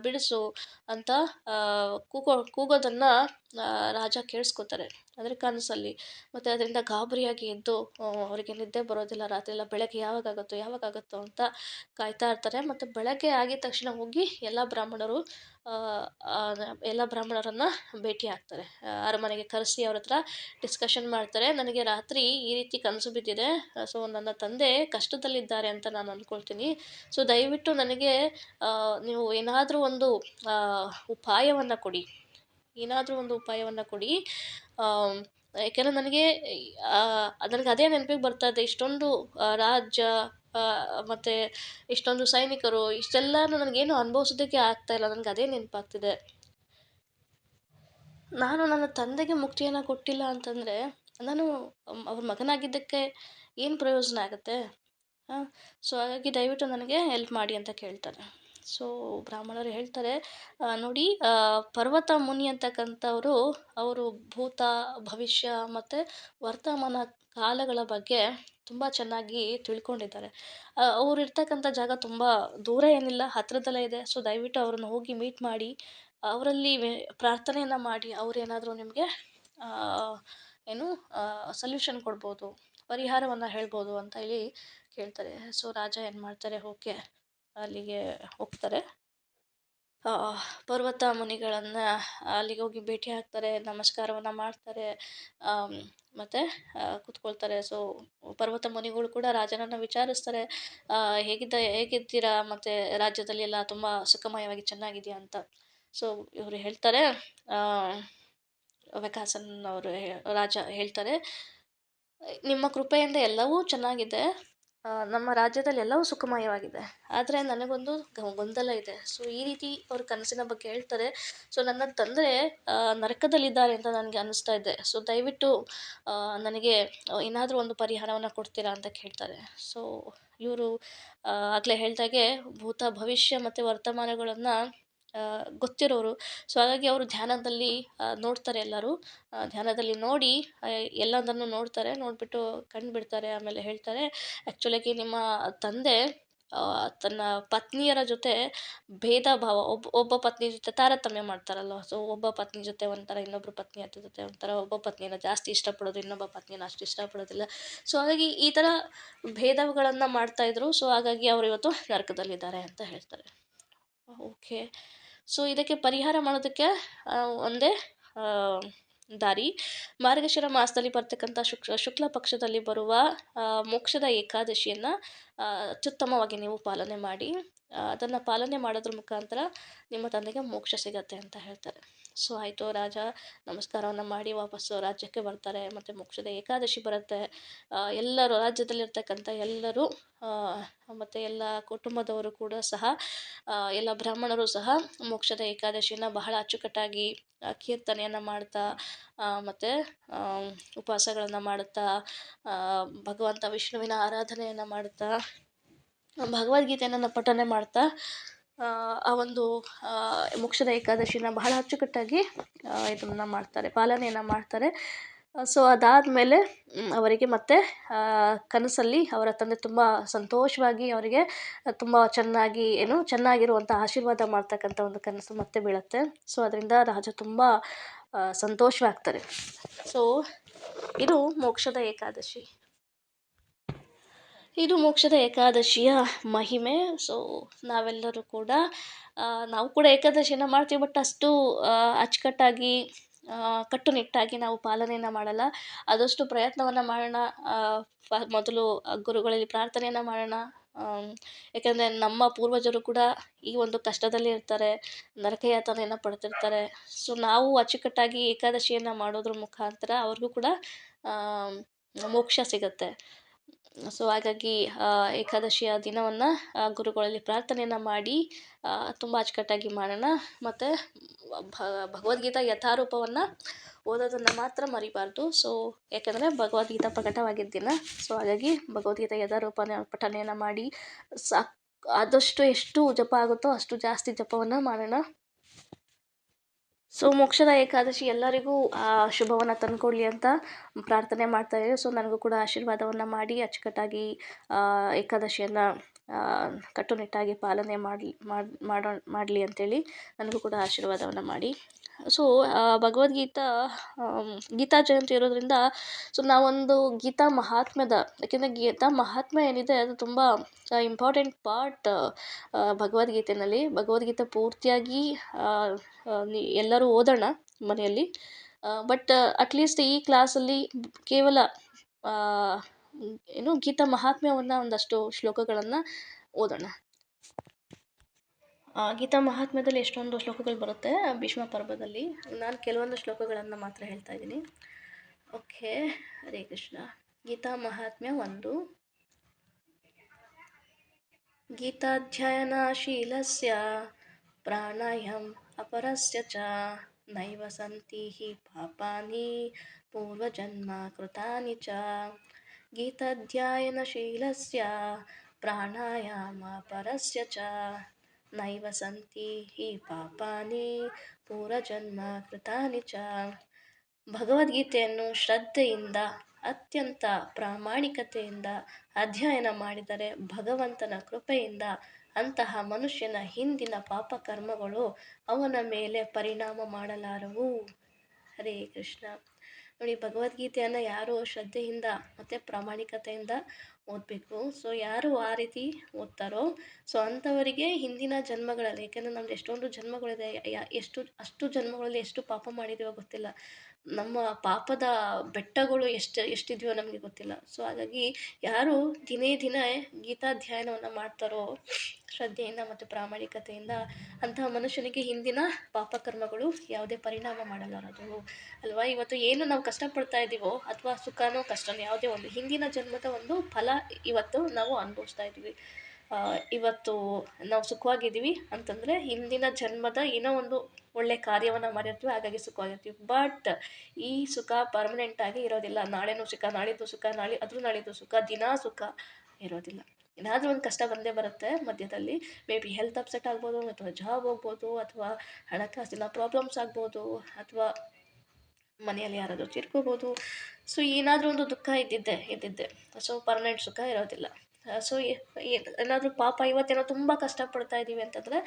ಬಿಡಿಸು ಅಂತ ಕೂಗೋದನ್ನು ರಾಜ ಕೇಳಿಸ್ಕೊತಾರೆ, ಅಂದರೆ ಕನಸಲ್ಲಿ. ಮತ್ತು ಅದರಿಂದ ಗಾಬರಿಯಾಗಿ ಎದ್ದು ಅವರಿಗೆ ನಿದ್ದೆ ಬರೋದಿಲ್ಲ. ರಾತ್ರಿ ಎಲ್ಲ ಬೆಳಗ್ಗೆ ಯಾವಾಗಾಗುತ್ತೋ ಅಂತ ಕಾಯ್ತಾ ಇರ್ತಾರೆ. ಮತ್ತು ಬೆಳಗ್ಗೆ ಆಗಿದ ತಕ್ಷಣ ಹೋಗಿ ಎಲ್ಲ ಬ್ರಾಹ್ಮಣರನ್ನು ಭೇಟಿ ಆಗ್ತಾರೆ. ಅರಮನೆಗೆ ಕರೆಸಿ ಅವ್ರ ಹತ್ರ ಡಿಸ್ಕಷನ್ ಮಾಡ್ತಾರೆ. ನನಗೆ ರಾತ್ರಿ ಈ ರೀತಿ ಕನಸು ಬಿದ್ದಿದೆ. ಸೊ ನನ್ನ ತಂದೆ ಕಷ್ಟದಲ್ಲಿದ್ದಾರೆ ಅಂತ ನಾನು ಅಂದ್ಕೊಳ್ತೀನಿ. ಸೊ ದಯವಿಟ್ಟು ನನಗೆ ನೀವು ಏನಾದರೂ ಒಂದು ಉಪಾಯವನ್ನು ಕೊಡಿ. ಯಾಕೆಂದರೆ ನನಗೆ ಅದೇ ನೆನಪಿಗೆ ಬರ್ತಾ ಇದೆ. ಇಷ್ಟೊಂದು ರಾಜ್ಯ ಮತ್ತು ಇಷ್ಟೊಂದು ಸೈನಿಕರು, ಇಷ್ಟೆಲ್ಲನೂ ನನಗೇನು ಅನುಭವಿಸೋದಕ್ಕೆ ಆಗ್ತಾಯಿಲ್ಲ. ನನಗೆ ಅದೇ ನೆನಪಾಗ್ತಿದೆ. ನಾನು ನನ್ನ ತಂದೆಗೆ ಮುಕ್ತಿಯನ್ನು ಕೊಟ್ಟಿಲ್ಲ ಅಂತಂದರೆ ನಾನು ಅವ್ರ ಮಗನಾಗಿದ್ದಕ್ಕೆ ಏನು ಪ್ರಯೋಜನ ಆಗುತ್ತೆ? ಸೊ ಹಾಗಾಗಿ ದಯವಿಟ್ಟು ನನಗೆ ಹೆಲ್ಪ್ ಮಾಡಿ ಅಂತ ಕೇಳ್ತಾರೆ. ಸೊ ಬ್ರಾಹ್ಮಣರು ಹೇಳ್ತಾರೆ, ನೋಡಿ, ಪರ್ವತ ಮುನಿ ಅಂತಕ್ಕಂಥವರು ಅವರು ಭೂತ ಭವಿಷ್ಯ ಮತ್ತು ವರ್ತಮಾನ ಕಾಲಗಳ ಬಗ್ಗೆ ತುಂಬ ಚೆನ್ನಾಗಿ ತಿಳ್ಕೊಂಡಿದ್ದಾರೆ. ಅವ್ರು ಇರ್ತಕ್ಕಂಥ ಜಾಗ ತುಂಬ ದೂರ ಏನಿಲ್ಲ, ಹತ್ರದಲ್ಲೇ ಇದೆ. ಸೊ ದಯವಿಟ್ಟು ಅವ್ರನ್ನ ಹೋಗಿ ಮೀಟ್ ಮಾಡಿ ಅವರಲ್ಲಿ ಪ್ರಾರ್ಥನೆಯನ್ನು ಮಾಡಿ ಅವರೇನಾದರೂ ನಿಮಗೆ ಏನು ಸೊಲ್ಯೂಷನ್ ಕೊಡ್ಬೋದು, ಪರಿಹಾರವನ್ನು ಹೇಳ್ಬೋದು ಅಂತ ಹೇಳಿ ಕೇಳ್ತಾರೆ. ಸೊ ರಾಜ ಏನು ಮಾಡ್ತಾರೆ, ಓಕೆ ಅಲ್ಲಿಗೆ ಹೋಗ್ತಾರೆ. ಪರ್ವತ ಮುನಿಗಳನ್ನು ಅಲ್ಲಿಗೆ ಹೋಗಿ ಭೇಟಿ ಆಗ್ತಾರೆ, ನಮಸ್ಕಾರವನ್ನು ಮಾಡ್ತಾರೆ, ಮತ್ತು ಕೂತ್ಕೊಳ್ತಾರೆ. ಸೊ ಪರ್ವತ ಮುನಿಗಳು ಕೂಡ ರಾಜನನ್ನು ವಿಚಾರಿಸ್ತಾರೆ, ಹೇಗಿದ್ದೀರಾ, ಮತ್ತು ರಾಜ್ಯದಲ್ಲಿ ಎಲ್ಲ ತುಂಬ ಸುಖಮಯವಾಗಿ ಚೆನ್ನಾಗಿದೆಯಾ ಅಂತ. ಸೊ ಇವರು ಹೇಳ್ತಾರೆ, ವೆಕಾಸನ್ ಅವರು ರಾಜ ಹೇಳ್ತಾರೆ, ನಿಮ್ಮ ಕೃಪೆಯಿಂದ ಎಲ್ಲವೂ ಚೆನ್ನಾಗಿದೆ, ನಮ್ಮ ರಾಜ್ಯದಲ್ಲಿ ಎಲ್ಲವೂ ಸುಖಮಯವಾಗಿದೆ. ಆದರೆ ನನಗೊಂದು ಗೊಂದಲ ಇದೆ. ಸೊ ಈ ರೀತಿ ಅವ್ರ ಕನಸಿನ ಬಗ್ಗೆ ಹೇಳ್ತಾರೆ. ಸೊ ನನ್ನ ತಂದೆ ನರಕದಲ್ಲಿದ್ದಾರೆ ಅಂತ ನನಗೆ ಅನ್ನಿಸ್ತಾ ಇದೆ. ಸೊ ದಯವಿಟ್ಟು ನನಗೆ ಏನಾದರೂ ಒಂದು ಪರಿಹಾರವನ್ನು ಕೊಡ್ತೀರಾ ಅಂತ ಕೇಳ್ತಾರೆ. ಸೊ ಇವರು ಆಗಲೇ ಹೇಳ್ದಾಗೆ ಭೂತ ಭವಿಷ್ಯ ಮತ್ತು ವರ್ತಮಾನಗಳನ್ನು ಗೊತ್ತಿರೋರು. ಸೊ ಹಾಗಾಗಿ ಅವರು ಧ್ಯಾನದಲ್ಲಿ ನೋಡ್ತಾರೆ ಎಲ್ಲರೂ. ಧ್ಯಾನದಲ್ಲಿ ನೋಡಿ ಎಲ್ಲದನ್ನು ನೋಡ್ತಾರೆ. ನೋಡಿಬಿಟ್ಟು ಕಣ್ಣು ಬಿಡ್ತಾರೆ. ಆಮೇಲೆ ಹೇಳ್ತಾರೆ, ಆ್ಯಕ್ಚುಲಾಗಿ ನಿಮ್ಮ ತಂದೆ ತನ್ನ ಪತ್ನಿಯರ ಜೊತೆ ಭೇದ ಭಾವ, ಒಬ್ಬ ಪತ್ನಿ ಜೊತೆ ತಾರತಮ್ಯ ಮಾಡ್ತಾರಲ್ವ. ಸೊ ಒಬ್ಬ ಪತ್ನಿ ಜೊತೆ ಒಂಥರ, ಇನ್ನೊಬ್ರು ಪತ್ನಿ ಜೊತೆ ಒಂಥರ, ಒಬ್ಬ ಪತ್ನಿನ ಜಾಸ್ತಿ ಇಷ್ಟಪಡೋದು, ಇನ್ನೊಬ್ಬ ಪತ್ನಿನ ಅಷ್ಟು ಇಷ್ಟಪಡೋದಿಲ್ಲ. ಸೊ ಹಾಗಾಗಿ ಈ ಥರ ಭೇದಗಳನ್ನು ಮಾಡ್ತಾಯಿದ್ರು. ಸೊ ಹಾಗಾಗಿ ಅವರು ಇವತ್ತು ನರಕದಲ್ಲಿದ್ದಾರೆ ಅಂತ ಹೇಳ್ತಾರೆ. ಓಕೆ. ಸೊ ಇದಕ್ಕೆ ಪರಿಹಾರ ಮಾಡೋದಕ್ಕೆ ಒಂದೇ ಆ, ದಾರಿ, ಮಾರ್ಗಶಿರ ಮಾಸದಲ್ಲಿ ಬರ್ತಕ್ಕಂಥ ಶುಕ್ಲ ಪಕ್ಷದಲ್ಲಿ ಬರುವ ಮೋಕ್ಷದ ಏಕಾದಶಿಯನ್ನು ಅತ್ಯುತ್ತಮವಾಗಿ ನೀವು ಪಾಲನೆ ಮಾಡಿ. ಅದನ್ನು ಪಾಲನೆ ಮಾಡೋದ್ರ ಮುಖಾಂತರ ನಿಮ್ಮ ತಂದೆಗೆ ಮೋಕ್ಷ ಸಿಗತ್ತೆ ಅಂತ ಹೇಳ್ತಾರೆ. ಸೊ ಆಯಿತು, ರಾಜ ನಮಸ್ಕಾರವನ್ನು ಮಾಡಿ ವಾಪಸ್ಸು ರಾಜ್ಯಕ್ಕೆ ಬರ್ತಾರೆ. ಮತ್ತು ಮೋಕ್ಷದ ಏಕಾದಶಿ ಬರುತ್ತೆ. ಎಲ್ಲರೂ, ರಾಜ್ಯದಲ್ಲಿರ್ತಕ್ಕಂಥ ಎಲ್ಲರೂ ಮತ್ತು ಎಲ್ಲ ಕುಟುಂಬದವರು ಕೂಡ ಸಹ, ಎಲ್ಲ ಬ್ರಾಹ್ಮಣರು ಸಹ ಮೋಕ್ಷದ ಏಕಾದಶಿನ ಬಹಳ ಅಚ್ಚುಕಟ್ಟಾಗಿ ಕೀರ್ತನೆಯನ್ನು ಮಾಡ್ತಾ ಮತ್ತು ಉಪವಾಸಗಳನ್ನು ಮಾಡುತ್ತಾ, ಭಗವಂತ ವಿಷ್ಣುವಿನ ಆರಾಧನೆಯನ್ನು ಮಾಡುತ್ತಾ, ಭಗವದ್ಗೀತೆಯನ್ನು ಪಠನೆ ಮಾಡ್ತಾ ಆ ಒಂದು ಮೋಕ್ಷದ ಏಕಾದಶಿನ ಬಹಳ ಅಚ್ಚುಕಟ್ಟಾಗಿ ಇದನ್ನು ಮಾಡ್ತಾರೆ, ಪಾಲನೆಯನ್ನು ಮಾಡ್ತಾರೆ. ಸೊ ಅದಾದಮೇಲೆ ಅವರಿಗೆ ಮತ್ತೆ ಕನಸಲ್ಲಿ ಅವರ ತಂದೆ ತುಂಬ ಸಂತೋಷವಾಗಿ ಅವರಿಗೆ ತುಂಬ ಚೆನ್ನಾಗಿರುವಂಥ ಆಶೀರ್ವಾದ ಮಾಡ್ತಕ್ಕಂಥ ಒಂದು ಕನಸು ಮತ್ತೆ ಬೀಳುತ್ತೆ. ಸೊ ಅದರಿಂದ ರಾಜ ತುಂಬ ಸಂತೋಷವಾಗ್ತಾರೆ. ಸೊ ಇದು ಮೋಕ್ಷದ ಏಕಾದಶಿ. ಇದು ಮೋಕ್ಷದ ಏಕಾದಶಿಯ ಮಹಿಮೆ. ಸೊ ನಾವೆಲ್ಲರೂ ಕೂಡ ನಾವು ಕೂಡ ಏಕಾದಶಿನ ಮಾಡ್ತೀವಿ, ಬಟ್ ಅಷ್ಟು ಅಚ್ಚುಕಟ್ಟಾಗಿ ಕಟ್ಟುನಿಟ್ಟಾಗಿ ನಾವು ಪಾಲನೆಯನ್ನು ಮಾಡಲ್ಲ. ಆದಷ್ಟು ಪ್ರಯತ್ನವನ್ನು ಮಾಡೋಣ. ಮೊದಲು ಗುರುಗಳಲ್ಲಿ ಪ್ರಾರ್ಥನೆಯನ್ನು ಮಾಡೋಣ. ಯಾಕೆಂದರೆ ನಮ್ಮ ಪೂರ್ವಜರು ಕೂಡ ಈ ಒಂದು ಕಷ್ಟದಲ್ಲಿ ಇರ್ತಾರೆ, ನರಕಯಾತನೆಯನ್ನು ಪಡ್ತಿರ್ತಾರೆ. ಸೊ ನಾವು ಅಚ್ಚುಕಟ್ಟಾಗಿ ಏಕಾದಶಿಯನ್ನು ಮಾಡೋದ್ರ ಮುಖಾಂತರ ಅವ್ರಿಗೂ ಕೂಡ ಮೋಕ್ಷ ಸಿಗತ್ತೆ. ಸೊ ಹಾಗಾಗಿ ಏಕಾದಶಿಯ ದಿನವನ್ನು ಗುರುಗಳಲ್ಲಿ ಪ್ರಾರ್ಥನೆಯನ್ನು ಮಾಡಿ ತುಂಬ ಅಚ್ಚುಕಟ್ಟಾಗಿ ಮಾಡೋಣ. ಮತ್ತು ಭಗವದ್ಗೀತಾ ಯಥಾರೂಪವನ್ನು ಓದೋದನ್ನು ಮಾತ್ರ ಮರಿಬಾರ್ದು. ಸೊ ಯಾಕೆಂದರೆ ಭಗವದ್ಗೀತಾ ಪ್ರಕಟವಾಗಿದ್ದ ದಿನ. ಸೊ ಹಾಗಾಗಿ ಭಗವದ್ಗೀತಾ ಯಥಾರೂಪನ ಪಠನೆಯನ್ನು ಮಾಡಿ ಆದಷ್ಟು ಎಷ್ಟು ಜಪ ಆಗುತ್ತೋ ಅಷ್ಟು ಜಾಸ್ತಿ ಜಪವನ್ನು ಮಾಡೋಣ. ಸೊ ಮೋಕ್ಷದ ಏಕಾದಶಿ ಎಲ್ಲರಿಗೂ ಶುಭವನ್ನು ತಂದುಕೊಡ್ಲಿ ಅಂತ ಪ್ರಾರ್ಥನೆ ಮಾಡ್ತಾಯಿದ್ದೀವಿ. ಸೊ ನನಗೂ ಕೂಡ ಆಶೀರ್ವಾದವನ್ನು ಮಾಡಿ ಅಚ್ಚುಕಟ್ಟಾಗಿ ಏಕಾದಶಿಯನ್ನು ಕಟ್ಟುನಿಟ್ಟಾಗಿ ಪಾಲನೆ ಮಾಡಲಿ ಅಂತೇಳಿ ನನಗೂ ಕೂಡ ಆಶೀರ್ವಾದವನ್ನು ಮಾಡಿ. ಸೊ ಗೀತಾ ಜಯಂತಿ ಇರೋದ್ರಿಂದ ಸೊ ನಾವೊಂದು ಗೀತಾ ಮಹಾತ್ಮ್ಯದ, ಯಾಕೆಂದರೆ ಗೀತಾ ಮಹಾತ್ಮ್ಯ ಏನಿದೆ ಅದು ತುಂಬ ಇಂಪಾರ್ಟೆಂಟ್ ಪಾರ್ಟ್ ಭಗವದ್ಗೀತೆಯಲ್ಲಿ. ಭಗವದ್ಗೀತೆ ಪೂರ್ತಿಯಾಗಿ ಎಲ್ಲರೂ ಓದೋಣ ಮನೆಯಲ್ಲಿ. ಬಟ್ ಅಟ್ಲೀಸ್ಟ್ ಈ ಕ್ಲಾಸಲ್ಲಿ ಕೇವಲ ಗೀತಾ ಮಹಾತ್ಮ್ಯವನ್ನು ಒಂದಷ್ಟು ಶ್ಲೋಕಗಳನ್ನು ಓದೋಣ. ಗೀತಾ ಮಹಾತ್ಮ್ಯದಲ್ಲಿ ಎಷ್ಟೊಂದು ಶ್ಲೋಕಗಳು ಬರುತ್ತೆ ಭೀಷ್ಮ ಪರ್ವದಲ್ಲಿ. ನಾನು ಕೆಲವೊಂದು ಶ್ಲೋಕಗಳನ್ನು ಮಾತ್ರ ಹೇಳ್ತಾ ಇದ್ದೀನಿ. ಓಕೆ, ಹರೇ ಕೃಷ್ಣ. ಗೀತಾ ಮಹಾತ್ಮ್ಯ 1. ಗೀತಾಧ್ಯಯನಶೀಲಸ್ಯ ಪ್ರಾಣಾಯಾಮ ಅಪರಸ್ಯ ಚ ನೈವ ಸಂತಿ ಹಿ ಪಾಪಾನಿ ಪೂರ್ವಜನ್ಮ ಕೃತಾನಿ ಚ. ಗೀತಾಧ್ಯಯನಶೀಲಸ್ಯ ಪ್ರಾಣಾಯಾಮ ಅಪರಸ್ಯ ಚ ನೈವ ಸಂತಿ ಹಿ ಪಾಪಾನಿ ಪೂರ್ವಜನ್ಮ ಕೃತಾನಿ ಚ. ಭಗವದ್ಗೀತೆಯನ್ನು ಶ್ರದ್ಧೆಯಿಂದ, ಅತ್ಯಂತ ಪ್ರಾಮಾಣಿಕತೆಯಿಂದ ಅಧ್ಯಯನ ಮಾಡಿದರೆ ಭಗವಂತನ ಕೃಪೆಯಿಂದ ಅಂತಹ ಮನುಷ್ಯನ ಹಿಂದಿನ ಪಾಪಕರ್ಮಗಳು ಅವನ ಮೇಲೆ ಪರಿಣಾಮ ಮಾಡಲಾರವು. ಹರೇ ಕೃಷ್ಣ. ನೋಡಿ, ಭಗವದ್ಗೀತೆಯನ್ನು ಯಾರು ಶ್ರದ್ಧೆಯಿಂದ ಮತ್ತು ಪ್ರಾಮಾಣಿಕತೆಯಿಂದ ಓದಬೇಕು. ಸೊ ಯಾರು ಆ ರೀತಿ ಓದ್ತಾರೋ ಸೊ ಅಂಥವರಿಗೆ ಹಿಂದಿನ ಜನ್ಮಗಳಲ್ಲಿ, ಯಾಕೆಂದರೆ ನಮ್ದು ಎಷ್ಟೊಂದು ಜನ್ಮಗಳಿದೆ, ಅಷ್ಟು ಜನ್ಮಗಳಲ್ಲಿ ಎಷ್ಟು ಪಾಪ ಮಾಡಿದೀವೋ ಗೊತ್ತಿಲ್ಲ. ನಮ್ಮ ಪಾಪದ ಬೆಟ್ಟಗಳು ಎಷ್ಟಿದೆಯೋ ನಮಗೆ ಗೊತ್ತಿಲ್ಲ. ಸೊ ಹಾಗಾಗಿ ಯಾರು ದಿನೇ ಗೀತಾಧ್ಯಯನವನ್ನು ಮಾಡ್ತಾರೋ ಶ್ರದ್ಧೆಯಿಂದ ಮತ್ತು ಪ್ರಾಮಾಣಿಕತೆಯಿಂದ, ಅಂತಹ ಮನುಷ್ಯನಿಗೆ ಹಿಂದಿನ ಪಾಪಕರ್ಮಗಳು ಯಾವುದೇ ಪರಿಣಾಮ ಮಾಡಲಾರದು ಅಲ್ವಾ. ಇವತ್ತು ಏನು ನಾವು ಕಷ್ಟಪಡ್ತಾ ಇದ್ದೀವೋ, ಅಥವಾ ಸುಖನೋ ಕಷ್ಟನೋ ಯಾವುದೇ ಒಂದು ಹಿಂದಿನ ಜನ್ಮದ ಒಂದು ಫಲ ಇವತ್ತು ನಾವು ಅನುಭವಿಸ್ತಾ ಇದ್ದೀವಿ. ಇವತ್ತು ನಾವು ಸುಖವಾಗಿದ್ದೀವಿ ಅಂತಂದರೆ ಹಿಂದಿನ ಜನ್ಮದ ಏನೋ ಒಂದು ಒಳ್ಳೆ ಕಾರ್ಯವನ್ನು ಮಾಡಿರ್ತೀವಿ, ಹಾಗಾಗಿ ಸುಖವಾಗಿರ್ತೀವಿ. ಬಟ್ ಈ ಸುಖ ಪರ್ಮನೆಂಟಾಗಿ ಇರೋದಿಲ್ಲ. ನಾಳೆನೂ ಸುಖ, ನಾಳಿದ್ದು ಸುಖ, ಅದ್ರ ನಾಳಿದ್ದು ಸುಖ, ದಿನಾ ಸುಖ ಇರೋದಿಲ್ಲ. ಏನಾದರೂ ಒಂದು ಕಷ್ಟ ಬಂದೇ ಬರುತ್ತೆ ಮಧ್ಯದಲ್ಲಿ. ಮೇ ಬಿ ಹೆಲ್ತ್ ಅಪ್ಸೆಟ್ ಆಗ್ಬೋದು, ಅಥವಾ ಜಾಬ್ ಹೋಗ್ಬೋದು, ಅಥವಾ ಹಣಕಾಸಿನ ಪ್ರಾಬ್ಲಮ್ಸ್ ಆಗ್ಬೋದು, ಅಥವಾ ಮನೆಯಲ್ಲಿ ಯಾರಾದರೂ ತೀರ್ಕೋಬೋದು. ಸೊ ಏನಾದರೂ ಒಂದು ದುಃಖ ಇದ್ದಿದ್ದೆ. ಸೊ ಪರ್ಮನೆಂಟ್ ಸುಖ ಇರೋದಿಲ್ಲ. ಸೊ ಏನಾದರೂ ಪಾಪ ಇವತ್ತೇನೋ ತುಂಬ ಕಷ್ಟಪಡ್ತಾ ಇದ್ದೀವಿ ಅಂತಂದರೆ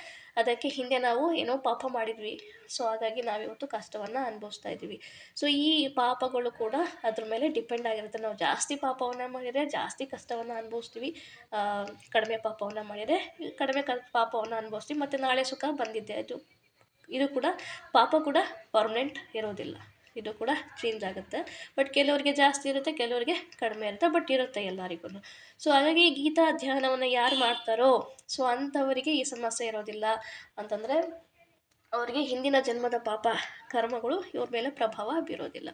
ಅದಕ್ಕೆ ಹಿಂದೆ ನಾವು ಏನೋ ಪಾಪ ಮಾಡಿದ್ವಿ. ಸೊ ಹಾಗಾಗಿ ನಾವಿವತ್ತು ಕಷ್ಟವನ್ನು ಅನುಭವಿಸ್ತಾ ಇದ್ದೀವಿ. ಸೊ ಈ ಪಾಪಗಳು ಕೂಡ ಅದ್ರ ಮೇಲೆ ಡಿಪೆಂಡ್ ಆಗಿರುತ್ತೆ. ನಾವು ಜಾಸ್ತಿ ಪಾಪವನ್ನು ಮಾಡಿದರೆ ಜಾಸ್ತಿ ಕಷ್ಟವನ್ನು ಅನುಭವಿಸ್ತೀವಿ. ಕಡಿಮೆ ಪಾಪವನ್ನು ಮಾಡಿದರೆ ಕಡಿಮೆ ಪಾಪವನ್ನು ಅನುಭವಿಸ್ತೀವಿ. ಮತ್ತು ನಾಳೆ ಸುಖ ಬಂದಿದ್ದೆ ಇದು ಕೂಡ ಪಾಪ ಕೂಡ ಪರ್ಮನೆಂಟ್ ಇರೋದಿಲ್ಲ. ಇದು ಕೂಡ ಚೇಂಜ್ ಆಗುತ್ತೆ. ಬಟ್ ಕೆಲವರಿಗೆ ಜಾಸ್ತಿ ಇರುತ್ತೆ, ಕೆಲವರಿಗೆ ಕಡಿಮೆ ಇರುತ್ತೆ, ಬಟ್ ಇರುತ್ತೆ ಎಲ್ಲರಿಗೂ. ಸೊ ಹಾಗಾಗಿ ಗೀತಾ ಧ್ಯಾನವನ್ನು ಯಾರು ಮಾಡ್ತಾರೋ ಸೊ ಅಂಥವರಿಗೆ ಈ ಸಮಸ್ಯೆ ಇರೋದಿಲ್ಲ. ಅಂತಂದರೆ ಅವರಿಗೆ ಹಿಂದಿನ ಜನ್ಮದ ಪಾಪ ಕರ್ಮಗಳು ಇವ್ರ ಮೇಲೆ ಪ್ರಭಾವ ಬೀರೋದಿಲ್ಲ.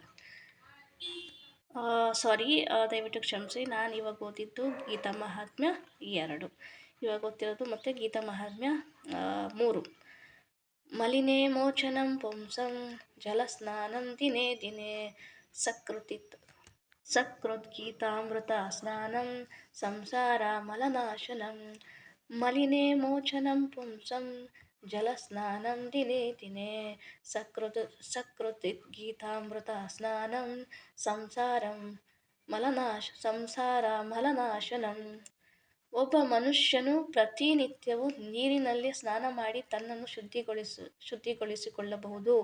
ದಯವಿಟ್ಟು ಕ್ಷಮಿಸಿ. ನಾನು ಇವಾಗ ಓದಿದ್ದು ಗೀತಾ ಮಹಾತ್ಮ್ಯ 2, ಇವಾಗ ಓದ್ತಿರೋದು ಮತ್ತು ಗೀತಾ ಮಹಾತ್ಮ್ಯ 3. ಮಲಿನೇ ಮೋಚನಂ ಪುಂಸಂ ಜಲಸ್ನಾನಂ ದಿನೇ ದಿನೇ ಸಕೃದ್ಗೀತಾಮೃತ ಸ್ನಾನಂ ಸಂಸಾರ ಮಲನಾಶನಂ. ಮಲಿನೇ ಮೋಚನಂ ಪುಂಸಂ ಜಲಸ್ನಾನಂ ದಿನೇ ದಿನೇ ಸಕೃದ್ಗೀತಾಮೃತ ಸ್ನಾನಂ ಸಂಸಾರ ಮಲನಾಶನಂ. ಒಬ್ಬ ಮನುಷ್ಯನು ಪ್ರತಿನಿತ್ಯವೂ ನೀರಿನಲ್ಲಿ ಸ್ನಾನ ಮಾಡಿ ತನ್ನನ್ನು ಶುದ್ಧಿಗೊಳಿಸಿಕೊಳ್ಳಬಹುದು.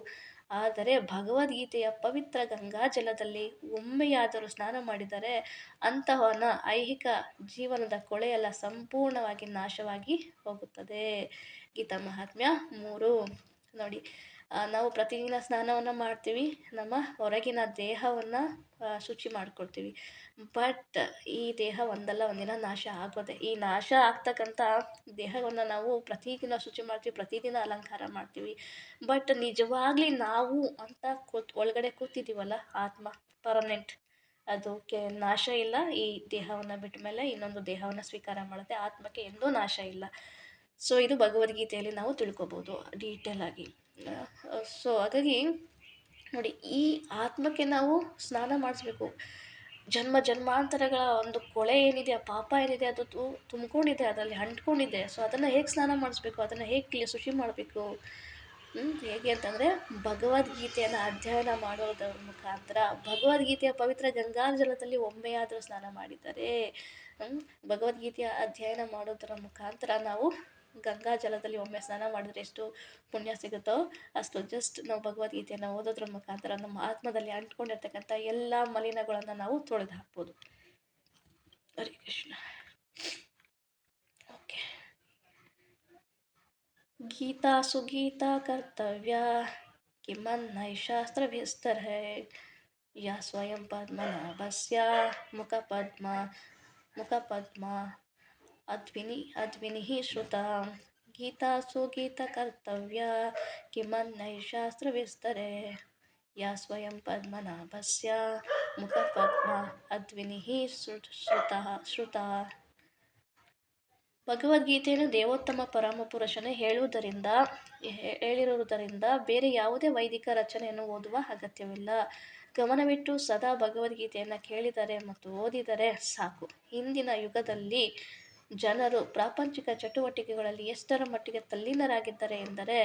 ಆದರೆ ಭಗವದ್ಗೀತೆಯ ಪವಿತ್ರ ಗಂಗಾಜಲದಲ್ಲಿ ಒಮ್ಮೆಯಾದರೂ ಸ್ನಾನ ಮಾಡಿದರೆ ಅಂತಹವನ ಐಹಿಕ ಜೀವನದ ಕೊಳೆಯೆಲ್ಲ ಸಂಪೂರ್ಣವಾಗಿ ನಾಶವಾಗಿ ಹೋಗುತ್ತದೆ. ಗೀತಾ ಮಹಾತ್ಮ್ಯ 3. ನೋಡಿ, ನಾವು ಪ್ರತಿದಿನ ಸ್ನಾನವನ್ನು ಮಾಡ್ತೀವಿ, ನಮ್ಮ ಹೊರಗಿನ ದೇಹವನ್ನು ಶುಚಿ ಮಾಡ್ಕೊಳ್ತೀವಿ. ಬಟ್ ಈ ದೇಹ ಒಂದಲ್ಲ ಒಂದಿನ ನಾಶ ಆಗೋದೆ. ಈ ನಾಶ ಆಗ್ತಕ್ಕಂಥ ದೇಹವನ್ನು ನಾವು ಪ್ರತಿದಿನ ಶುಚಿ ಮಾಡ್ತೀವಿ, ಪ್ರತಿದಿನ ಅಲಂಕಾರ ಮಾಡ್ತೀವಿ. ಬಟ್ ನಿಜವಾಗ್ಲಿ ನಾವು ಅಂತ ಒಳಗಡೆ ಕೂತಿದ್ದೀವಲ್ಲ, ಆತ್ಮ ಪರ್ಮನೆಂಟ್, ಅದಕ್ಕೆ ನಾಶ ಇಲ್ಲ. ಈ ದೇಹವನ್ನು ಬಿಟ್ಟ ಮೇಲೆ ಇನ್ನೊಂದು ದೇಹವನ್ನು ಸ್ವೀಕಾರ ಮಾಡುತ್ತೆ. ಆತ್ಮಕ್ಕೆ ಎಂದೂ ನಾಶ ಇಲ್ಲ. ಸೊ ಇದು ಭಗವದ್ಗೀತೆಯಲ್ಲಿ ನಾವು ತಿಳ್ಕೊಬೋದು ಡೀಟೇಲ್ ಆಗಿ. ಸೊ ಹಾಗಾಗಿ ನೋಡಿ, ಈ ಆತ್ಮಕ್ಕೆ ನಾವು ಸ್ನಾನ ಮಾಡಿಸ್ಬೇಕು. ಜನ್ಮಾಂತರಗಳ ಒಂದು ಕೊಳೆ ಏನಿದೆ, ಆ ಪಾಪ ಏನಿದೆ, ಅದು ತುಂಬಿಕೊಂಡಿದೆ, ಅದರಲ್ಲಿ ಅಂಟ್ಕೊಂಡಿದೆ. ಸೊ ಅದನ್ನು ಹೇಗೆ ಸ್ನಾನ ಮಾಡಿಸ್ಬೇಕು, ಅದನ್ನು ಹೇಗೆ ಶುಚಿ ಮಾಡಬೇಕು, ಹೇಗೆ ಅಂತಂದರೆ ಭಗವದ್ಗೀತೆಯನ್ನು ಅಧ್ಯಯನ ಮಾಡೋದ್ರ ಮುಖಾಂತರ. ಭಗವದ್ಗೀತೆಯ ಪವಿತ್ರ ಗಂಗಾಜಲದಲ್ಲಿ ಒಮ್ಮೆಯಾದರೂ ಸ್ನಾನ ಮಾಡಿದರೆ, ಭಗವದ್ಗೀತೆಯ ಅಧ್ಯಯನ ಮಾಡೋದರ ಮುಖಾಂತರ ನಾವು ಗಂಗಾಜಲದಲ್ಲಿ ಒಮ್ಮೆ ಸ್ನಾನ ಮಾಡಿದ್ರೆ ಎಷ್ಟು ಪುಣ್ಯ ಸಿಗುತ್ತೋ ಅಷ್ಟು ಜಸ್ಟ್ ನಾವು ಭಗವದ್ಗೀತೆಯನ್ನು ಓದೋದ್ರ ಮುಖಾಂತರ ನಮ್ಮ ಆತ್ಮದಲ್ಲಿ ಅಂಟ್ಕೊಂಡಿರ್ತಕ್ಕಂಥ ಎಲ್ಲ ಮಲಿನಗಳನ್ನು ನಾವು ತೊಳೆದು ಹಾಕ್ಬೋದು. ಹರೇ ಕೃಷ್ಣ. ಓಕೆ. ಗೀತಾ ಸುಗೀತಾ ಕರ್ತವ್ಯ ಕಿಮನ್ನೈ ಶಾಸ್ತ್ರ ವಿಸ್ತರ ಹೈ ಯಾ ಸ್ವಯಂ ಪದ್ಮನಾಭಸ್ಯ ಮುಖಪದ್ಮ ಅದ್ವಿನಿಃ ಶ್ರುತಾ. ಗೀತಾ ಸುಗೀತಾ ಕರ್ತವ್ಯ ಕಿಮನ್ನೈ ಶಾಸ್ತ್ರ ವಿಸ್ತರೆ ಯಾ ಸ್ವಯಂ ಪದ್ಮನಾಭಸ್ಯ ಮುಖಪದ್ಮ ಅದ್ವಿನಿಃ ಶ್ರುತಾ. ಭಗವದ್ಗೀತೆಯನ್ನು ದೇವೋತ್ತಮ ಪರಮಪುರುಷನೇ ಹೇಳಿರುವುದರಿಂದ ಬೇರೆ ಯಾವುದೇ ವೈದಿಕ ರಚನೆಯನ್ನು ಓದುವ ಅಗತ್ಯವಿಲ್ಲ. ಗಮನವಿಟ್ಟು ಸದಾ ಭಗವದ್ಗೀತೆಯನ್ನು ಕೇಳಿದರೆ ಮತ್ತು ಓದಿದರೆ ಸಾಕು. ಹಿಂದಿನ ಯುಗದಲ್ಲಿ ಜನರು ಪ್ರಾಪಂಚಿಕ ಚಟುವಟಿಕೆಗಳಲ್ಲಿ ಎಷ್ಟರ ಮಟ್ಟಿಗೆ ತಲ್ಲೀನರಾಗಿದ್ದಾರೆ ಎಂದರೆ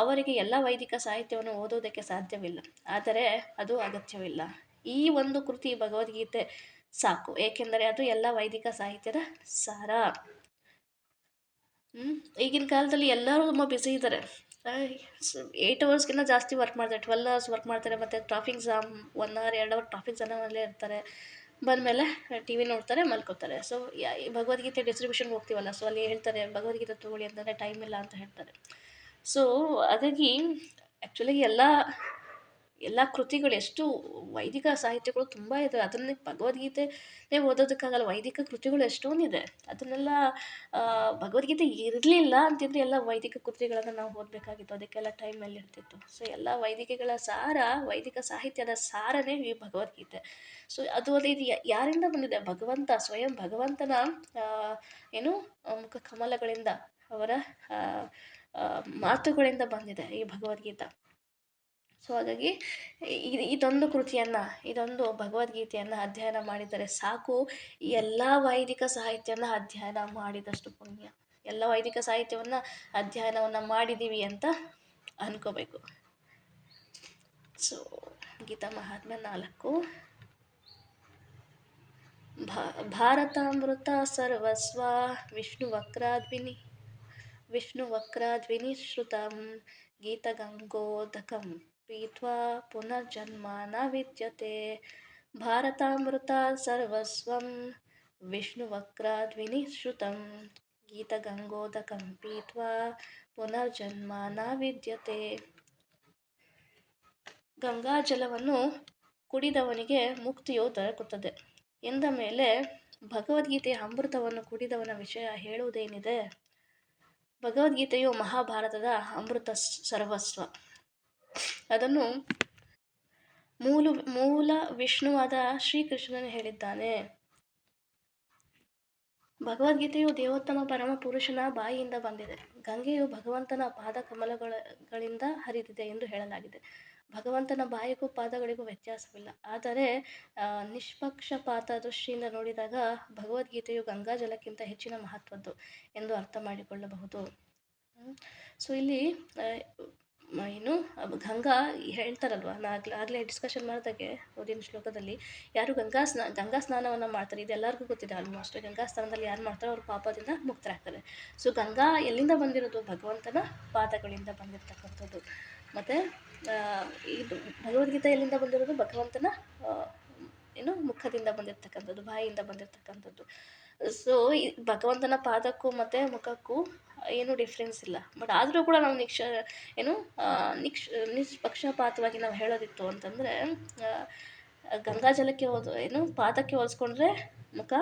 ಅವರಿಗೆ ಎಲ್ಲ ವೈದಿಕ ಸಾಹಿತ್ಯವನ್ನು ಓದೋದಕ್ಕೆ ಸಾಧ್ಯವಿಲ್ಲ. ಆದರೆ ಅದು ಅಗತ್ಯವಿಲ್ಲ. ಈ ಒಂದು ಕೃತಿ ಭಗವದ್ಗೀತೆ ಸಾಕು, ಏಕೆಂದರೆ ಅದು ಎಲ್ಲ ವೈದಿಕ ಸಾಹಿತ್ಯದ ಸಾರ. ಈಗಿನ ಕಾಲದಲ್ಲಿ ಎಲ್ಲರೂ ತುಂಬ ಬ್ಯುಸಿ ಇದ್ದಾರೆ. 8 ಅವರ್ಸ್ಗಿಂತ ಜಾಸ್ತಿ ವರ್ಕ್ ಮಾಡ್ತಾರೆ, 12 ಅವರ್ಸ್ ವರ್ಕ್ ಮಾಡ್ತಾರೆ. ಮತ್ತು traffic jam 1 hour 2 hour traffic ಜಾಮಲ್ಲೇ ಇರ್ತಾರೆ. ಬಂದಮೇಲೆ ಟಿ ವಿ ನೋಡ್ತಾರೆ, ಮಲ್ಕೋತಾರೆ. ಸೊ ಭಗವದ್ಗೀತೆ ಡಿಸ್ಟ್ರಿಬ್ಯೂಷನ್ಗೆ ಹೋಗ್ತೀವಲ್ಲ, ಸೊ ಅಲ್ಲಿ ಹೇಳ್ತಾರೆ ಭಗವದ್ಗೀತೆ ತೊಗೊಳ್ಳಿ ಅಂತಂದರೆ ಟೈಮ್ ಇಲ್ಲ ಅಂತ ಹೇಳ್ತಾರೆ. ಸೊ ಹಾಗಾಗಿ ಆ್ಯಕ್ಚುಲಿ ಎಲ್ಲ ಕೃತಿಗಳು, ಎಷ್ಟು ವೈದಿಕ ಸಾಹಿತ್ಯಗಳು ತುಂಬ ಇದೆ. ಅದನ್ನೇ ಭಗವದ್ಗೀತೆನೇ ಓದೋದಕ್ಕಾಗಲ್ಲ, ವೈದಿಕ ಕೃತಿಗಳು ಎಷ್ಟೊಂದಿದೆ. ಅದನ್ನೆಲ್ಲ ಭಗವದ್ಗೀತೆ ಇರಲಿಲ್ಲ ಅಂತಿದ್ರೆ ಎಲ್ಲ ವೈದಿಕ ಕೃತಿಗಳನ್ನು ನಾವು ಓದಬೇಕಾಗಿತ್ತು, ಅದಕ್ಕೆಲ್ಲ ಟೈಮಲ್ಲಿ ಇರ್ತಿತ್ತು. ಸೊ ಎಲ್ಲ ವೈದಿಕಗಳ ಸಾರ, ವೈದಿಕ ಸಾಹಿತ್ಯದ ಸಾರನೇ ಈ ಭಗವದ್ಗೀತೆ. ಸೊ ಅದು ಇದು ಯಾರಿಂದ ಬಂದಿದೆ? ಸ್ವಯಂ ಭಗವಂತನ ಮುಖ ಕಮಲಗಳಿಂದ, ಅವರ ಮಾತುಗಳಿಂದ ಬಂದಿದೆ ಈ ಭಗವದ್ಗೀತಾ. ಸೊ ಹಾಗಾಗಿ ಇದೊಂದು ಕೃತಿಯನ್ನು, ಇದೊಂದು ಭಗವದ್ಗೀತೆಯನ್ನು ಅಧ್ಯಯನ ಮಾಡಿದರೆ ಸಾಕು, ಎಲ್ಲ ವೈದಿಕ ಸಾಹಿತ್ಯನ ಅಧ್ಯಯನ ಮಾಡಿದಷ್ಟು ಪುಣ್ಯ. ಎಲ್ಲ ವೈದಿಕ ಸಾಹಿತ್ಯವನ್ನು ಅಧ್ಯಯನವನ್ನು ಮಾಡಿದ್ದೀವಿ ಅಂತ ಅಂದ್ಕೋಬೇಕು. ಸೊ ಗೀತಾ ಮಹಾತ್ಮ್ಯ 4. ಭಾರತಾಮೃತ ಸರ್ವಸ್ವ ವಿಷ್ಣುವಕ್ರಾದ್ವಿನಿಶ್ರುತಂ ಗೀತಗಂಗೋದಕಂ ಪೀತ್ವಾ ಪುನರ್ಜನ್ಮ ನ ವಿದ್ಯತೆ. ಭಾರತಾಮೃತ ಸರ್ವಸ್ವಂ ವಿಷ್ಣುವಕ್ರಾದ್ವಿನಿಶ್ರುತಂ ಗೀತಗಂಗೋದಕಂ ಪೀತ್ವಾ ಪುನರ್ಜನ್ಮ ನ ವಿದ್ಯತೆ. ಗಂಗಾಜಲವನ್ನು ಕುಡಿದವನಿಗೆ ಮುಕ್ತಿಯು ದೊರಕುತ್ತದೆ ಎಂದ ಮೇಲೆ ಭಗವದ್ಗೀತೆಯ ಅಮೃತವನ್ನು ಕುಡಿದವನ ವಿಷಯ ಹೇಳುವುದೇನಿದೆ? ಭಗವದ್ಗೀತೆಯು ಮಹಾಭಾರತದ ಅಮೃತ ಸರ್ವಸ್ವ. ಅದನ್ನು ಮೂಲ ವಿಷ್ಣುವಾದ ಶ್ರೀಕೃಷ್ಣನು ಹೇಳಿದ್ದಾನೆ. ಭಗವದ್ಗೀತೆಯು ದೇವೋತ್ತಮ ಪರಮ ಪುರುಷನ ಬಾಯಿಯಿಂದ ಬಂದಿದೆ. ಗಂಗೆಯು ಭಗವಂತನ ಪಾದ ಕಮಲಗಳಿಂದ ಹರಿದಿದೆ ಎಂದು ಹೇಳಲಾಗಿದೆ. ಭಗವಂತನ ಬಾಯಿಗೂ ಪಾದಗಳಿಗೂ ವ್ಯತ್ಯಾಸವಿಲ್ಲ. ಆದರೆ ನಿಷ್ಪಕ್ಷಪಾತ ದೃಷ್ಟಿಯಿಂದ ನೋಡಿದಾಗ ಭಗವದ್ಗೀತೆಯು ಗಂಗಾಜಲಕ್ಕಿಂತ ಹೆಚ್ಚಿನ ಮಹತ್ವದ್ದು ಎಂದು ಅರ್ಥ ಮಾಡಿಕೊಳ್ಳಬಹುದು. ಸೊ ಇಲ್ಲಿ ಏನು ಗಂಗಾ ಹೇಳ್ತಾರಲ್ವ, ಆಗಲೇ ಡಿಸ್ಕಷನ್ ಮಾಡಿದಾಗೆ ಓದಿನ ಶ್ಲೋಕದಲ್ಲಿ, ಯಾರು ಗಂಗಾ ಸ್ನಾನವನ್ನು ಮಾಡ್ತಾರೆ, ಇದೆಲ್ಲರಿಗೂ ಗೊತ್ತಿದೆ ಆಲ್ಮೋಸ್ಟ್. ಗಂಗಾ ಸ್ನಾನದಲ್ಲಿ ಯಾರು ಮಾಡ್ತಾರೋ ಅವ್ರ ಪಾಪದಿಂದ ಮುಕ್ತರಾಗ್ತಾರೆ. ಸೊ ಗಂಗಾ ಎಲ್ಲಿಂದ ಬಂದಿರೋದು? ಭಗವಂತನ ಪಾದಗಳಿಂದ ಬಂದಿರತಕ್ಕಂಥದ್ದು. ಮತ್ತು ಇದು ಭಗವದ್ಗೀತೆ ಎಲ್ಲಿಂದ ಬಂದಿರೋದು? ಭಗವಂತನ ಮುಖದಿಂದ ಬಂದಿರತಕ್ಕಂಥದ್ದು, ಬಾಯಿಯಿಂದ ಬಂದಿರತಕ್ಕಂಥದ್ದು. ಸೊ ಭಗವಂತನ ಪಾದಕ್ಕೂ ಮತ್ತು ಮುಖಕ್ಕೂ ಏನೂ ಡಿಫ್ರೆನ್ಸ್ ಇಲ್ಲ. ಬಟ್ ಆದರೂ ಕೂಡ ನಾವು ನಿಷ್ಪಕ್ಷಪಾತವಾಗಿ ನಾವು ಹೇಳೋದಿತ್ತು ಅಂತಂದರೆ, ಗಂಗಾಜಲಕ್ಕೆ ಪಾದಕ್ಕೆ ಹೋಲಿಸ್ಕೊಂಡ್ರೆ ಮುಖ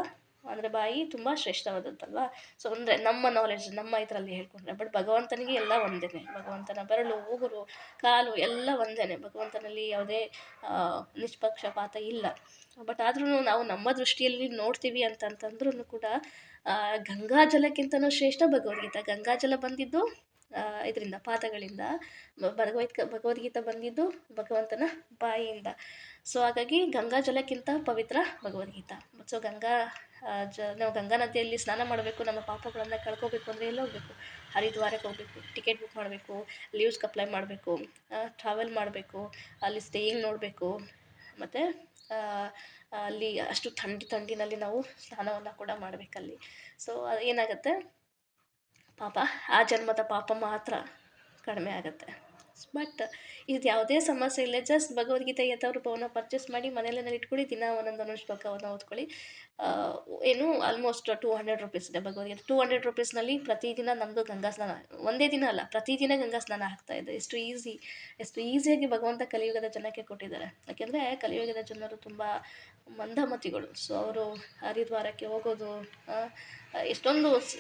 ಅಂದರೆ ಬಾಯಿ ತುಂಬ ಶ್ರೇಷ್ಠವಾದದ್ದಲ್ವ. ಸೊ ಅಂದರೆ ನಮ್ಮ ನಾಲೆಡ್ಜ್, ನಮ್ಮ ಇದರಲ್ಲಿ ಹೇಳ್ಕೊಂಡ್ರೆ. ಬಟ್ ಭಗವಂತನಿಗೆ ಎಲ್ಲ ಒಂದೇ. ಭಗವಂತನ ಬೆರಳು, ಉಗುರು, ಕಾಲು ಎಲ್ಲ ಒಂದೇ. ಭಗವಂತನಲ್ಲಿ ಯಾವುದೇ ನಿಷ್ಪಕ್ಷಪಾತ ಇಲ್ಲ. ಬಟ್ ಆದ್ರೂ ನಾವು ನಮ್ಮ ದೃಷ್ಟಿಯಲ್ಲಿ ನೋಡ್ತೀವಿ ಅಂತಂದ್ರೂ ಕೂಡ ಗಂಗಾಜಲಕ್ಕಿಂತನೂ ಶ್ರೇಷ್ಠ ಭಗವದ್ಗೀತೆ. ಗಂಗಾಜಲ ಬಂದಿದ್ದು ಇದರಿಂದ, ಪಾದಗಳಿಂದ. ಭಗವದ್ಗೀತೆ ಬಂದಿದ್ದು ಭಗವಂತನ ಬಾಯಿಯಿಂದ. ಸೊ ಹಾಗಾಗಿ ಗಂಗಾಜಲಕ್ಕಿಂತ ಪವಿತ್ರ ಭಗವದ್ಗೀತಾ. ಸೊ ನಾವು ಗಂಗಾ ನದಿಯಲ್ಲಿ ಸ್ನಾನ ಮಾಡಬೇಕು, ನಮ್ಮ ಪಾಪಗಳನ್ನು ಕಳ್ಕೋಬೇಕು ಅಂದರೆ ಎಲ್ಲಿ ಹೋಗಬೇಕು? ಹರಿದ್ವಾರಕ್ಕೆ ಹೋಗಬೇಕು, ಟಿಕೆಟ್ ಬುಕ್ ಮಾಡಬೇಕು, ಲೀವ್ಸ್ಗೆ ಅಪ್ಲೈ ಮಾಡಬೇಕು, ಟ್ರಾವೆಲ್ ಮಾಡಬೇಕು, ಅಲ್ಲಿ ಸ್ಟೇಯಿಂಗ್ ನೋಡಬೇಕು, ಮತ್ತು ಅಲ್ಲಿ ಅಷ್ಟು ಥಂಡಿನಲ್ಲಿ ನಾವು ಸ್ನಾನವನ್ನು ಕೂಡ ಮಾಡಬೇಕಲ್ಲಿ. ಸೊ ಏನಾಗುತ್ತೆ, ಪಾಪ ಆ ಜನ್ಮದ ಪಾಪ ಮಾತ್ರ ಕಡಿಮೆ ಆಗುತ್ತೆ. ಬಟ್ ಇದು ಯಾವುದೇ ಸಮಸ್ಯೆ ಇಲ್ಲ. ಜಸ್ಟ್ ಭಗವದ್ಗೀತೆ ಯಥಾರೂಪವನ್ನು ಪರ್ಚೇಸ್ ಮಾಡಿ ಮನೆಯಲ್ಲೇ ಇಟ್ಕೊಳ್ಳಿ, ದಿನ ಒಂದೊಂದು ಶ್ಲೋಕವನ್ನು ಓದ್ಕೊಳ್ಳಿ. ಆಲ್ಮೋಸ್ಟ್ 200 ರೂಪೀಸ್ ಇದೆ ಭಗವದ್ಗೀತೆ. 200 ರೂಪೀಸ್ನಲ್ಲಿ ಪ್ರತಿದಿನ ನಮ್ಮದು ಗಂಗಾ ಸ್ನಾನ, ಒಂದೇ ದಿನ ಅಲ್ಲ, ಪ್ರತಿದಿನ ಗಂಗಾ ಸ್ನಾನ ಆಗ್ತಾಯಿದೆ. ಎಷ್ಟು ಈಸಿಯಾಗಿ ಭಗವಂತ ಕಲಿಯುಗದ ಜನಕ್ಕೆ ಕೊಟ್ಟಿದ್ದಾರೆ. ಯಾಕೆಂದರೆ ಕಲಿಯುಗದ ಜನರು ತುಂಬ ಮಂದಮತಿಗಳು. ಸೊ ಅವರು ಹರಿದ್ವಾರಕ್ಕೆ ಹೋಗೋದು,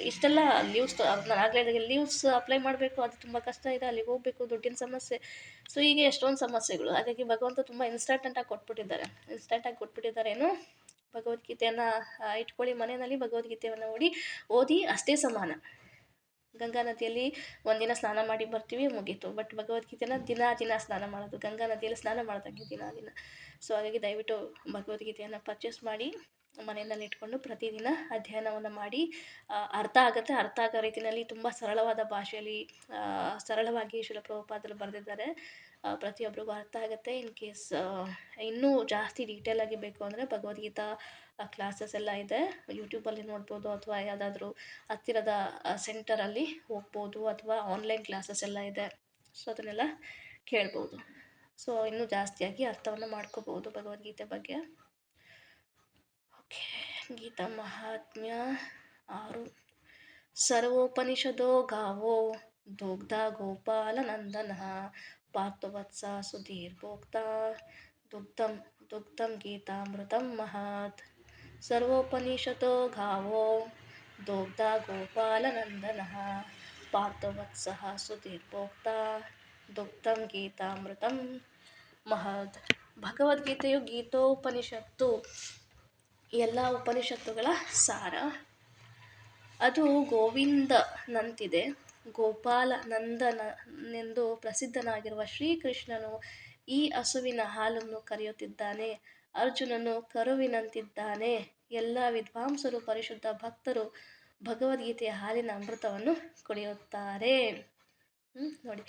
ಇಷ್ಟೆಲ್ಲ ಲೀವ್ಸ್, ನಾನು ಆಗಲೇ ಲೀವ್ಸ್ ಅಪ್ಲೈ ಮಾಡಬೇಕು, ಅದು ತುಂಬ ಕಷ್ಟ ಇದೆ, ಅಲ್ಲಿಗೆ ಹೋಗಬೇಕು, ದುಡ್ಡಿನ ಸಮಸ್ಯೆ. ಸೊ ಹೀಗೆ ಎಷ್ಟೊಂದು ಸಮಸ್ಯೆಗಳು. ಹಾಗಾಗಿ ಭಗವಂತ ತುಂಬ ಇನ್ಸ್ಟಂಟಾಗಿ ಕೊಟ್ಬಿಟ್ಟಿದ್ದಾರೆ. ಭಗವದ್ಗೀತೆಯನ್ನು ಇಟ್ಕೊಳ್ಳಿ ಮನೆಯಲ್ಲಿ, ಭಗವದ್ಗೀತೆಯನ್ನು ಓದಿ ಅಷ್ಟೇ ಸಮಾನ. ಗಂಗಾ ನದಿಯಲ್ಲಿ ಒಂದಿನ ಸ್ನಾನ ಮಾಡಿ ಬರ್ತೀವಿ, ಮುಗೀತು. ಬಟ್ ಭಗವದ್ಗೀತೆನ ದಿನ ಸ್ನಾನ ಮಾಡೋದು, ಗಂಗಾ ನದಿಯಲ್ಲಿ ಸ್ನಾನ ಮಾಡಿದಂಗೆ ದಿನ. ಸೊ ಹಾಗಾಗಿ ದಯವಿಟ್ಟು ಭಗವದ್ಗೀತೆಯನ್ನು ಪರ್ಚೇಸ್ ಮಾಡಿ ಮನೆಯಲ್ಲಿ ಇಟ್ಕೊಂಡು ಪ್ರತಿದಿನ ಅಧ್ಯಯನವನ್ನು ಮಾಡಿ. ಅರ್ಥ ಆಗೋ ರೀತಿಯಲ್ಲಿ ತುಂಬ ಸರಳವಾದ ಭಾಷೆಯಲ್ಲಿ ಸರಳವಾಗಿ ಶ್ರೀಲ ಪ್ರಭುಪಾದರು ಬರೆದಿದ್ದಾರೆ. ಪ್ರತಿಯೊಬ್ಬರಿಗೂ ಅರ್ಥ ಆಗುತ್ತೆ. ಇನ್ ಕೇಸ್ ಇನ್ನೂ ಜಾಸ್ತಿ ಡೀಟೇಲಾಗಿ ಬೇಕು ಅಂದರೆ ಭಗವದ್ಗೀತಾ ಕ್ಲಾಸಸ್ ಎಲ್ಲ ಇದೆ, ಯೂಟ್ಯೂಬಲ್ಲಿ ನೋಡ್ಬೋದು, ಅಥವಾ ಯಾವುದಾದ್ರೂ ಹತ್ತಿರದ ಸೆಂಟರಲ್ಲಿ ಹೋಗ್ಬೋದು, ಅಥವಾ ಆನ್ಲೈನ್ ಕ್ಲಾಸಸ್ ಎಲ್ಲ ಇದೆ. ಸೊ ಅದನ್ನೆಲ್ಲ ಕೇಳ್ಬೋದು. ಸೊ ಇನ್ನೂ ಜಾಸ್ತಿಯಾಗಿ ಅರ್ಥವನ್ನು ಮಾಡ್ಕೋಬೋದು ಭಗವದ್ಗೀತೆ ಬಗ್ಗೆ. ಓಕೆ, ಗೀತಾ ಮಹಾತ್ಮ್ಯ 6. ಸರ್ವೋಪನಿಷದೋ ಗಾವೋ ದೋಗ್ಧ ಗೋಪಾಲನಂದನಃ ಪಾರ್ಥವತ್ಸ ಸುಧೀರ್ಭೋಕ್ತ ದುಗ್ಧಂ ಗೀತಾಮೃತಂ ಮಹತ್. ಸರ್ವೋಪನಿಷದೋ ಗಾವೋ ದೋಗ್ಧ ಗೋಪಾಲನಂದನಃ ಪಾರ್ಥವತ್ಸಃ ಸುಧೀರ್ಭೋಕ್ತ ದುಗ್ಧಂ ಗೀತಾಮೃತಂ ಮಹತ್. ಭಗವದ್ಗೀತೆಯು ಗೀತೋಪನಿಷತ್ತು, ಎಲ್ಲ ಉಪನಿಷತ್ತುಗಳ ಸಾರ. ಅದು ಗೋವಿಂದನಂತಿದೆ. ಗೋಪಾಲ ನಂದನೆಂದು ಪ್ರಸಿದ್ಧನಾಗಿರುವ ಶ್ರೀಕೃಷ್ಣನು ಈ ಹಸುವಿನ ಹಾಲನ್ನು ಕರೆಯುತ್ತಿದ್ದಾನೆ. ಅರ್ಜುನನು ಕರುವಿನಂತಿದ್ದಾನೆ. ಎಲ್ಲ ವಿದ್ವಾಂಸರು ಪರಿಶುದ್ಧ ಭಕ್ತರು ಭಗವದ್ಗೀತೆಯ ಹಾಲಿನ ಅಮೃತವನ್ನು ಕುಡಿಯುತ್ತಾರೆ. ನೋಡಿ,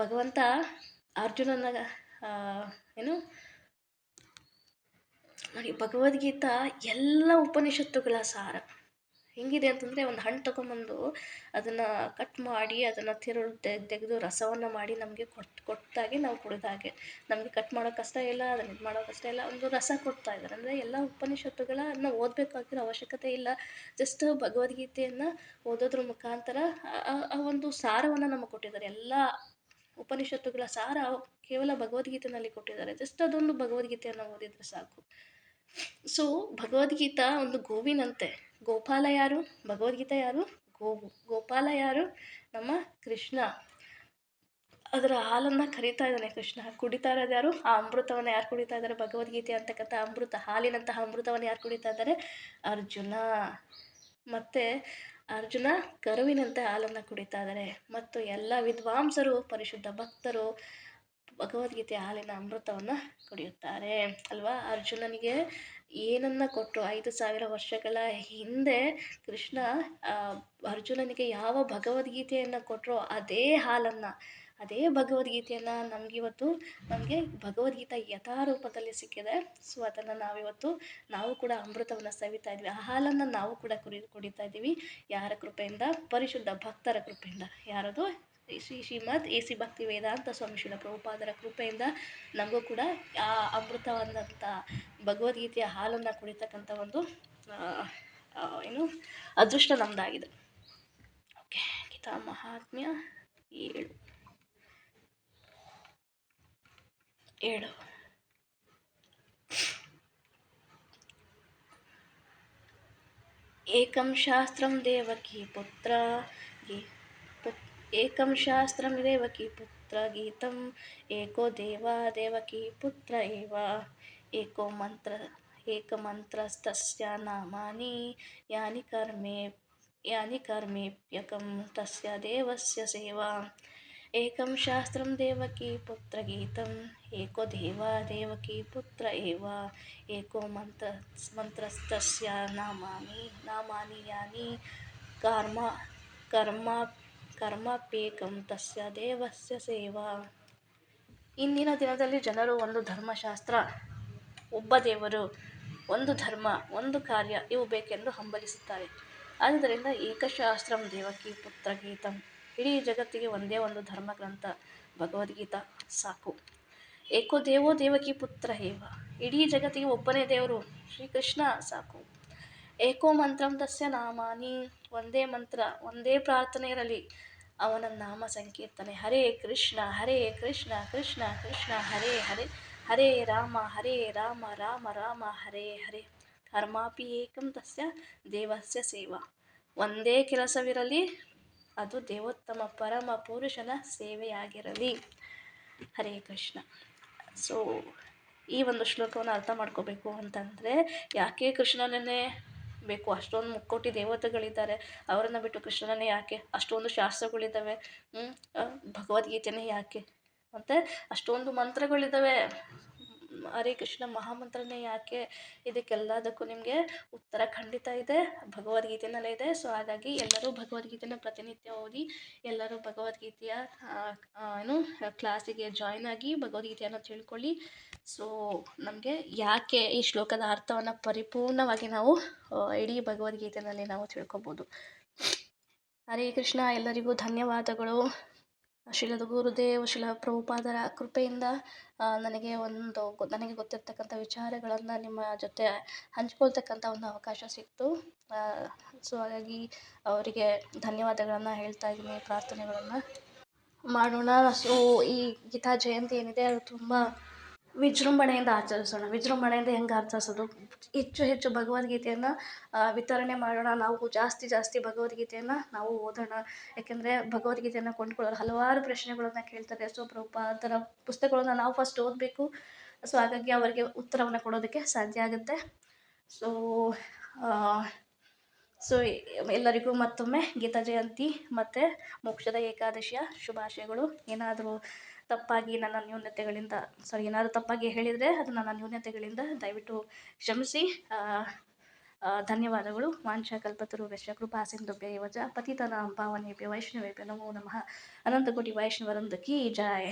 ಭಗವಂತ ಅರ್ಜುನನ ಏನು ನೋಡಿ, ಭಗವದ್ಗೀತಾ ಎಲ್ಲ ಉಪನಿಷತ್ತುಗಳ ಸಾರ ಹೆಂಗಿದೆ ಅಂತಂದರೆ, ಒಂದು ಹಣ್ಣು ತೊಗೊಂಬಂದು ಅದನ್ನು ಕಟ್ ಮಾಡಿ ಅದನ್ನು ತಿರುಳು ತೆಗೆದು ರಸವನ್ನು ಮಾಡಿ ನಮಗೆ ಕೊಟ್ಟಾಗೆ ನಾವು ಕುಡಿದಾಗೆ. ನಮಗೆ ಕಟ್ ಮಾಡೋ ಕಷ್ಟ ಇಲ್ಲ, ಅದನ್ನು ಇದು ಮಾಡೋ ಕಷ್ಟ ಇಲ್ಲ, ಒಂದು ರಸ ಕೊಡ್ತಾ ಇದ್ದಾರೆ. ಅಂದರೆ ಎಲ್ಲ ಉಪನಿಷತ್ತುಗಳನ್ನು ಓದಬೇಕಾಗಿರೋ ಅವಶ್ಯಕತೆ ಇಲ್ಲ. ಜಸ್ಟ್ ಭಗವದ್ಗೀತೆಯನ್ನು ಓದೋದ್ರ ಮುಖಾಂತರ ಆ ಒಂದು ಸಾರವನ್ನು ನಮಗೆ ಕೊಟ್ಟಿದ್ದಾರೆ. ಎಲ್ಲ ಉಪನಿಷತ್ತುಗಳ ಸಾರ ಕೇವಲ ಭಗವದ್ಗೀತೆಯಲ್ಲಿ ಕೊಟ್ಟಿದ್ದಾರೆ. ಜಸ್ಟ್ ಅದೊಂದು ಭಗವದ್ಗೀತೆಯನ್ನು ಓದಿದರೆ ಸಾಕು. ಸೊ ಭಗವದ್ಗೀತಾ ಒಂದು ಗೋವಿನಂತೆ. ಗೋಪಾಲ ಯಾರು? ಭಗವದ್ಗೀತೆ ಯಾರು? ಗೋವು. ಗೋಪಾಲ ಯಾರು? ನಮ್ಮ ಕೃಷ್ಣ. ಅದರ ಹಾಲನ್ನು ಕರೀತಾ ಇದ್ದಾನೆ ಕೃಷ್ಣ. ಕುಡಿತಾ ಇರೋದು ಯಾರು? ಆ ಅಮೃತವನ್ನು ಯಾರು ಕುಡಿತಾ ಇದ್ದಾರೆ? ಭಗವದ್ಗೀತೆ ಅಂತಕ್ಕಂಥ ಅಮೃತ, ಹಾಲಿನಂತಹ ಅಮೃತವನ್ನು ಯಾರು ಕುಡಿತಾ ಇದ್ದಾರೆ? ಅರ್ಜುನ. ಮತ್ತು ಅರ್ಜುನ ಕರುವಿನಂತೆ ಹಾಲನ್ನು ಕುಡಿತಾ ಇದ್ದಾರೆ. ಮತ್ತು ಎಲ್ಲ ವಿದ್ವಾಂಸರು ಪರಿಶುದ್ಧ ಭಕ್ತರು ಭಗವದ್ಗೀತೆ ಹಾಲಿನ ಅಮೃತವನ್ನು ಕುಡಿಯುತ್ತಾರೆ ಅಲ್ವಾ. ಅರ್ಜುನನಿಗೆ ಏನನ್ನು ಕೊಟ್ಟರು? 5,000 ವರ್ಷಗಳ ಹಿಂದೆ ಕೃಷ್ಣ ಅರ್ಜುನನಿಗೆ ಯಾವ ಭಗವದ್ಗೀತೆಯನ್ನು ಕೊಟ್ಟರೋ ಅದೇ ಹಾಲನ್ನು, ಅದೇ ಭಗವದ್ಗೀತೆಯನ್ನು ನಮಗೆ ಭಗವದ್ಗೀತೆ ಯಥಾರೂಪದಲ್ಲಿ ಸಿಕ್ಕಿದೆ. ಸೊ ಅದನ್ನು ನಾವು ಕೂಡ ಅಮೃತವನ್ನು ಸವಿತಾ ಇದ್ವಿ. ಆ ಹಾಲನ್ನು ನಾವು ಕೂಡ ಕುಡಿತಾ ಇದ್ದೀವಿ. ಯಾರ ಕೃಪೆಯಿಂದ? ಪರಿಶುದ್ಧ ಭಕ್ತರ ಕೃಪೆಯಿಂದ. ಯಾರದು? ಶ್ರೀಮದ್ ಎ ಸಿ ಭಕ್ತಿ ವೇದಾಂತ ಸ್ವಾಮಿ ಶ್ರೀಲ ಪ್ರಭುಪಾದರ ಕೃಪೆಯಿಂದ ನಮಗೂ ಕೂಡ ಆ ಅಮೃತವಾದಂಥ ಭಗವದ್ಗೀತೆಯ ಹಾಲನ್ನು ಕುಡಿತಕ್ಕಂಥ ಒಂದು ಅದೃಷ್ಟ ನಮ್ಮದಾಗಿದೆ. ಓಕೆ, ಗೀತಾ ಮಹಾತ್ಮ್ಯ 7. ಏಕಂ ಶಾಸ್ತ್ರಂ ದೇವಕಿ ಪುತ್ರ ಗೀತಂ ಏಕೋ ದೇವಕಿ ಪುತ್ರ ಏವ ಏಕಮಂತ್ರಸ್ತಸ್ಯ ನಾಮಾನಿ ಯಾನಿ ಕರ್ಮೇಪ್ಯಕಂ ತಸ್ಯ ದೇವಸ್ಯ ಸೇವಾ. ಏಕಂ ಶಾಸ್ತ್ರಂ ದೇವಕಿ ಪುತ್ರ ಗೀತಂ ಏಕೋ ದೇವಕಿ ಪುತ್ರ ಏವ ಏಕೋ ಮಂತ್ರಸ್ತಸ್ಯ ನಾಮಾನಿ ಯಾನಿ ಕರ್ಮಪ್ಯೇಕಂ ತಸ್ಯ ದೇವಸ್ಯ ಸೇವಾ. ಇಂದಿನ ದಿನದಲ್ಲಿ ಜನರು ಒಂದು ಧರ್ಮಶಾಸ್ತ್ರ, ಒಬ್ಬ ದೇವರು, ಒಂದು ಧರ್ಮ, ಒಂದು ಕಾರ್ಯ ಇವು ಬೇಕೆಂದು ಹಂಬಲಿಸುತ್ತಾರೆ. ಆದ್ದರಿಂದ ಏಕಶಾಸ್ತ್ರಂ ದೇವಕಿ ಪುತ್ರ ಗೀತಂ, ಇಡೀ ಜಗತ್ತಿಗೆ ಒಂದೇ ಒಂದು ಧರ್ಮಗ್ರಂಥ ಭಗವದ್ಗೀತಾ ಸಾಕು. ಏಕೋ ದೇವಕಿ ಪುತ್ರ ಏವ, ಇಡೀ ಜಗತ್ತಿಗೆ ಒಬ್ಬನೇ ದೇವರು ಶ್ರೀಕೃಷ್ಣ ಸಾಕು. ಏಕೋ ಮಂತ್ರಂ ತಸ್ಯ ನಾಮಾನಿ, ಒಂದೇ ಮಂತ್ರ, ಒಂದೇ ಪ್ರಾರ್ಥನೆ ಇರಲಿ, ಅವನ ನಾಮ ಸಂಕೀರ್ತನೆ. ಹರೇ ಕೃಷ್ಣ ಕೃಷ್ಣ ಕೃಷ್ಣ ಹರೇ ಹರೇ, ಹರೇ ರಾಮ ರಾಮ ರಾಮ ಹರೇ ಹರೇ. ಕರ್ಮಾಪಿ ಏಕಂ ತಸ್ಯ ದೇವಸ್ಯ ಸೇವಾ, ಒಂದೇ ಕೆಲಸವಿರಲಿ, ಅದು ದೇವೋತ್ತಮ ಪರಮ ಪುರುಷನ ಸೇವೆಯಾಗಿರಲಿ. ಹರೇ ಕೃಷ್ಣ. ಸೊ ಈ ಒಂದು ಶ್ಲೋಕವನ್ನು ಅರ್ಥ ಮಾಡ್ಕೋಬೇಕು ಅಂತಂದರೆ, ಯಾಕೆ ಕೃಷ್ಣನನ್ನೇ ಬೇಕು? ಅಷ್ಟೊಂದು ಮುಕ್ಕೋಟಿ ದೇವತೆಗಳಿದ್ದಾರೆ, ಅವರನ್ನು ಬಿಟ್ಟು ಕೃಷ್ಣನನ್ನೇ ಯಾಕೆ? ಅಷ್ಟೊಂದು ಶಾಸ್ತ್ರಗಳಿದ್ದಾವೆ, ಭಗವದ್ಗೀತೆನೇ ಯಾಕೆ? ಮತ್ತು ಅಷ್ಟೊಂದು ಮಂತ್ರಗಳಿದ್ದಾವೆ, ಹರೇ ಕೃಷ್ಣ ಮಹಾಮಂತ್ರನೇ ಯಾಕೆ? ಇದಕ್ಕೆಲ್ಲದಕ್ಕೂ ನಿಮಗೆ ಉತ್ತರ ಖಂಡಿತ ಇದೆ, ಭಗವದ್ಗೀತೆಯಲ್ಲೇ ಇದೆ. ಸೊ ಹಾಗಾಗಿ ಎಲ್ಲರೂ ಭಗವದ್ಗೀತೆನ ಪ್ರತಿನಿತ್ಯ ಓದಿ, ಎಲ್ಲರೂ ಭಗವದ್ಗೀತೆಯ ಕ್ಲಾಸಿಗೆ ಜಾಯ್ನ್ ಆಗಿ ಭಗವದ್ಗೀತೆಯನ್ನು ತಿಳ್ಕೊಳ್ಳಿ. ಸೊ ನಮಗೆ ಯಾಕೆ ಈ ಶ್ಲೋಕದ ಅರ್ಥವನ್ನು ಪರಿಪೂರ್ಣವಾಗಿ ನಾವು ಇಡೀ ಭಗವದ್ಗೀತೆಯಲ್ಲಿ ನಾವು ತಿಳ್ಕೊಬೋದು. ಹರೇ ಕೃಷ್ಣ. ಎಲ್ಲರಿಗೂ ಧನ್ಯವಾದಗಳು. ಶ್ರೀಲದ ಗುರುದೇವ್ ಶ್ರೀಲ ಪ್ರಭುಪಾದರ ಕೃಪೆಯಿಂದ ನನಗೆ ಗೊತ್ತಿರ್ತಕ್ಕಂಥ ವಿಚಾರಗಳನ್ನು ನಿಮ್ಮ ಜೊತೆ ಹಂಚ್ಕೊಳ್ತಕ್ಕಂಥ ಒಂದು ಅವಕಾಶ ಸಿಕ್ತು. ಸೊ ಹಾಗಾಗಿ ಅವರಿಗೆ ಧನ್ಯವಾದಗಳನ್ನು ಹೇಳ್ತಾ ಇದ್ದೀನಿ. ಪ್ರಾರ್ಥನೆಗಳನ್ನು ಮಾಡೋಣ. ಸೊ ಈ ಗೀತಾ ಜಯಂತಿ ಏನಿದೆ ಅದು ತುಂಬ ವಿಜೃಂಭಣೆಯಿಂದ ಆಚರಿಸೋಣ. ವಿಜೃಂಭಣೆಯಿಂದ ಹೆಂಗೆ ಆಚರಿಸೋದು? ಹೆಚ್ಚು ಭಗವದ್ಗೀತೆಯನ್ನು ವಿತರಣೆ ಮಾಡೋಣ. ನಾವು ಜಾಸ್ತಿ ಭಗವದ್ಗೀತೆಯನ್ನು ನಾವು ಓದೋಣ. ಯಾಕೆಂದರೆ ಭಗವದ್ಗೀತೆಯನ್ನು ಕೊಂಡ್ಕೊಳ್ಳೋರು ಹಲವಾರು ಪ್ರಶ್ನೆಗಳನ್ನು ಕೇಳ್ತಾರೆ. ಸೊ ಪ್ರಭುಪಾದರ ಪುಸ್ತಕಗಳನ್ನು ನಾವು ಫಸ್ಟ್ ಓದಬೇಕು. ಸೊ ಹಾಗಾಗಿ ಅವರಿಗೆ ಉತ್ತರವನ್ನು ಕೊಡೋದಕ್ಕೆ ಸಾಧ್ಯ ಆಗುತ್ತೆ. ಸೊ ಸೊ ಎಲ್ಲರಿಗೂ ಮತ್ತೊಮ್ಮೆ ಗೀತಾ ಜಯಂತಿ ಮತ್ತು ಮೋಕ್ಷದ ಏಕಾದಶಿಯ ಶುಭಾಶಯಗಳು. ಏನಾದರೂ ತಪ್ಪಾಗಿ ನನ್ನ ನ್ಯೂನತೆಗಳಿಂದ ಏನಾದರೂ ತಪ್ಪಾಗಿ ಹೇಳಿದರೆ ಅದು ನನ್ನ ನ್ಯೂನತೆಗಳಿಂದ ದಯವಿಟ್ಟು ಕ್ಷಮಿಸಿ. ಧನ್ಯವಾದಗಳು. ವಾಂಛಾಕಲ್ಪತರುಭ್ಯಶ್ಚ ಕೃಪಾ ಸಿಂಧುಭ್ಯೇವ ಚ ಪತಿತಾನಾಂ ಪಾವನೇಭ್ಯೋ ವೈಷ್ಣವೇಭ್ಯೋ ನಮೋ ನಮಃ. ಅನಂತಕೋಟಿ ವೈಷ್ಣವವೃಂದ ಕಿ ಜೈ.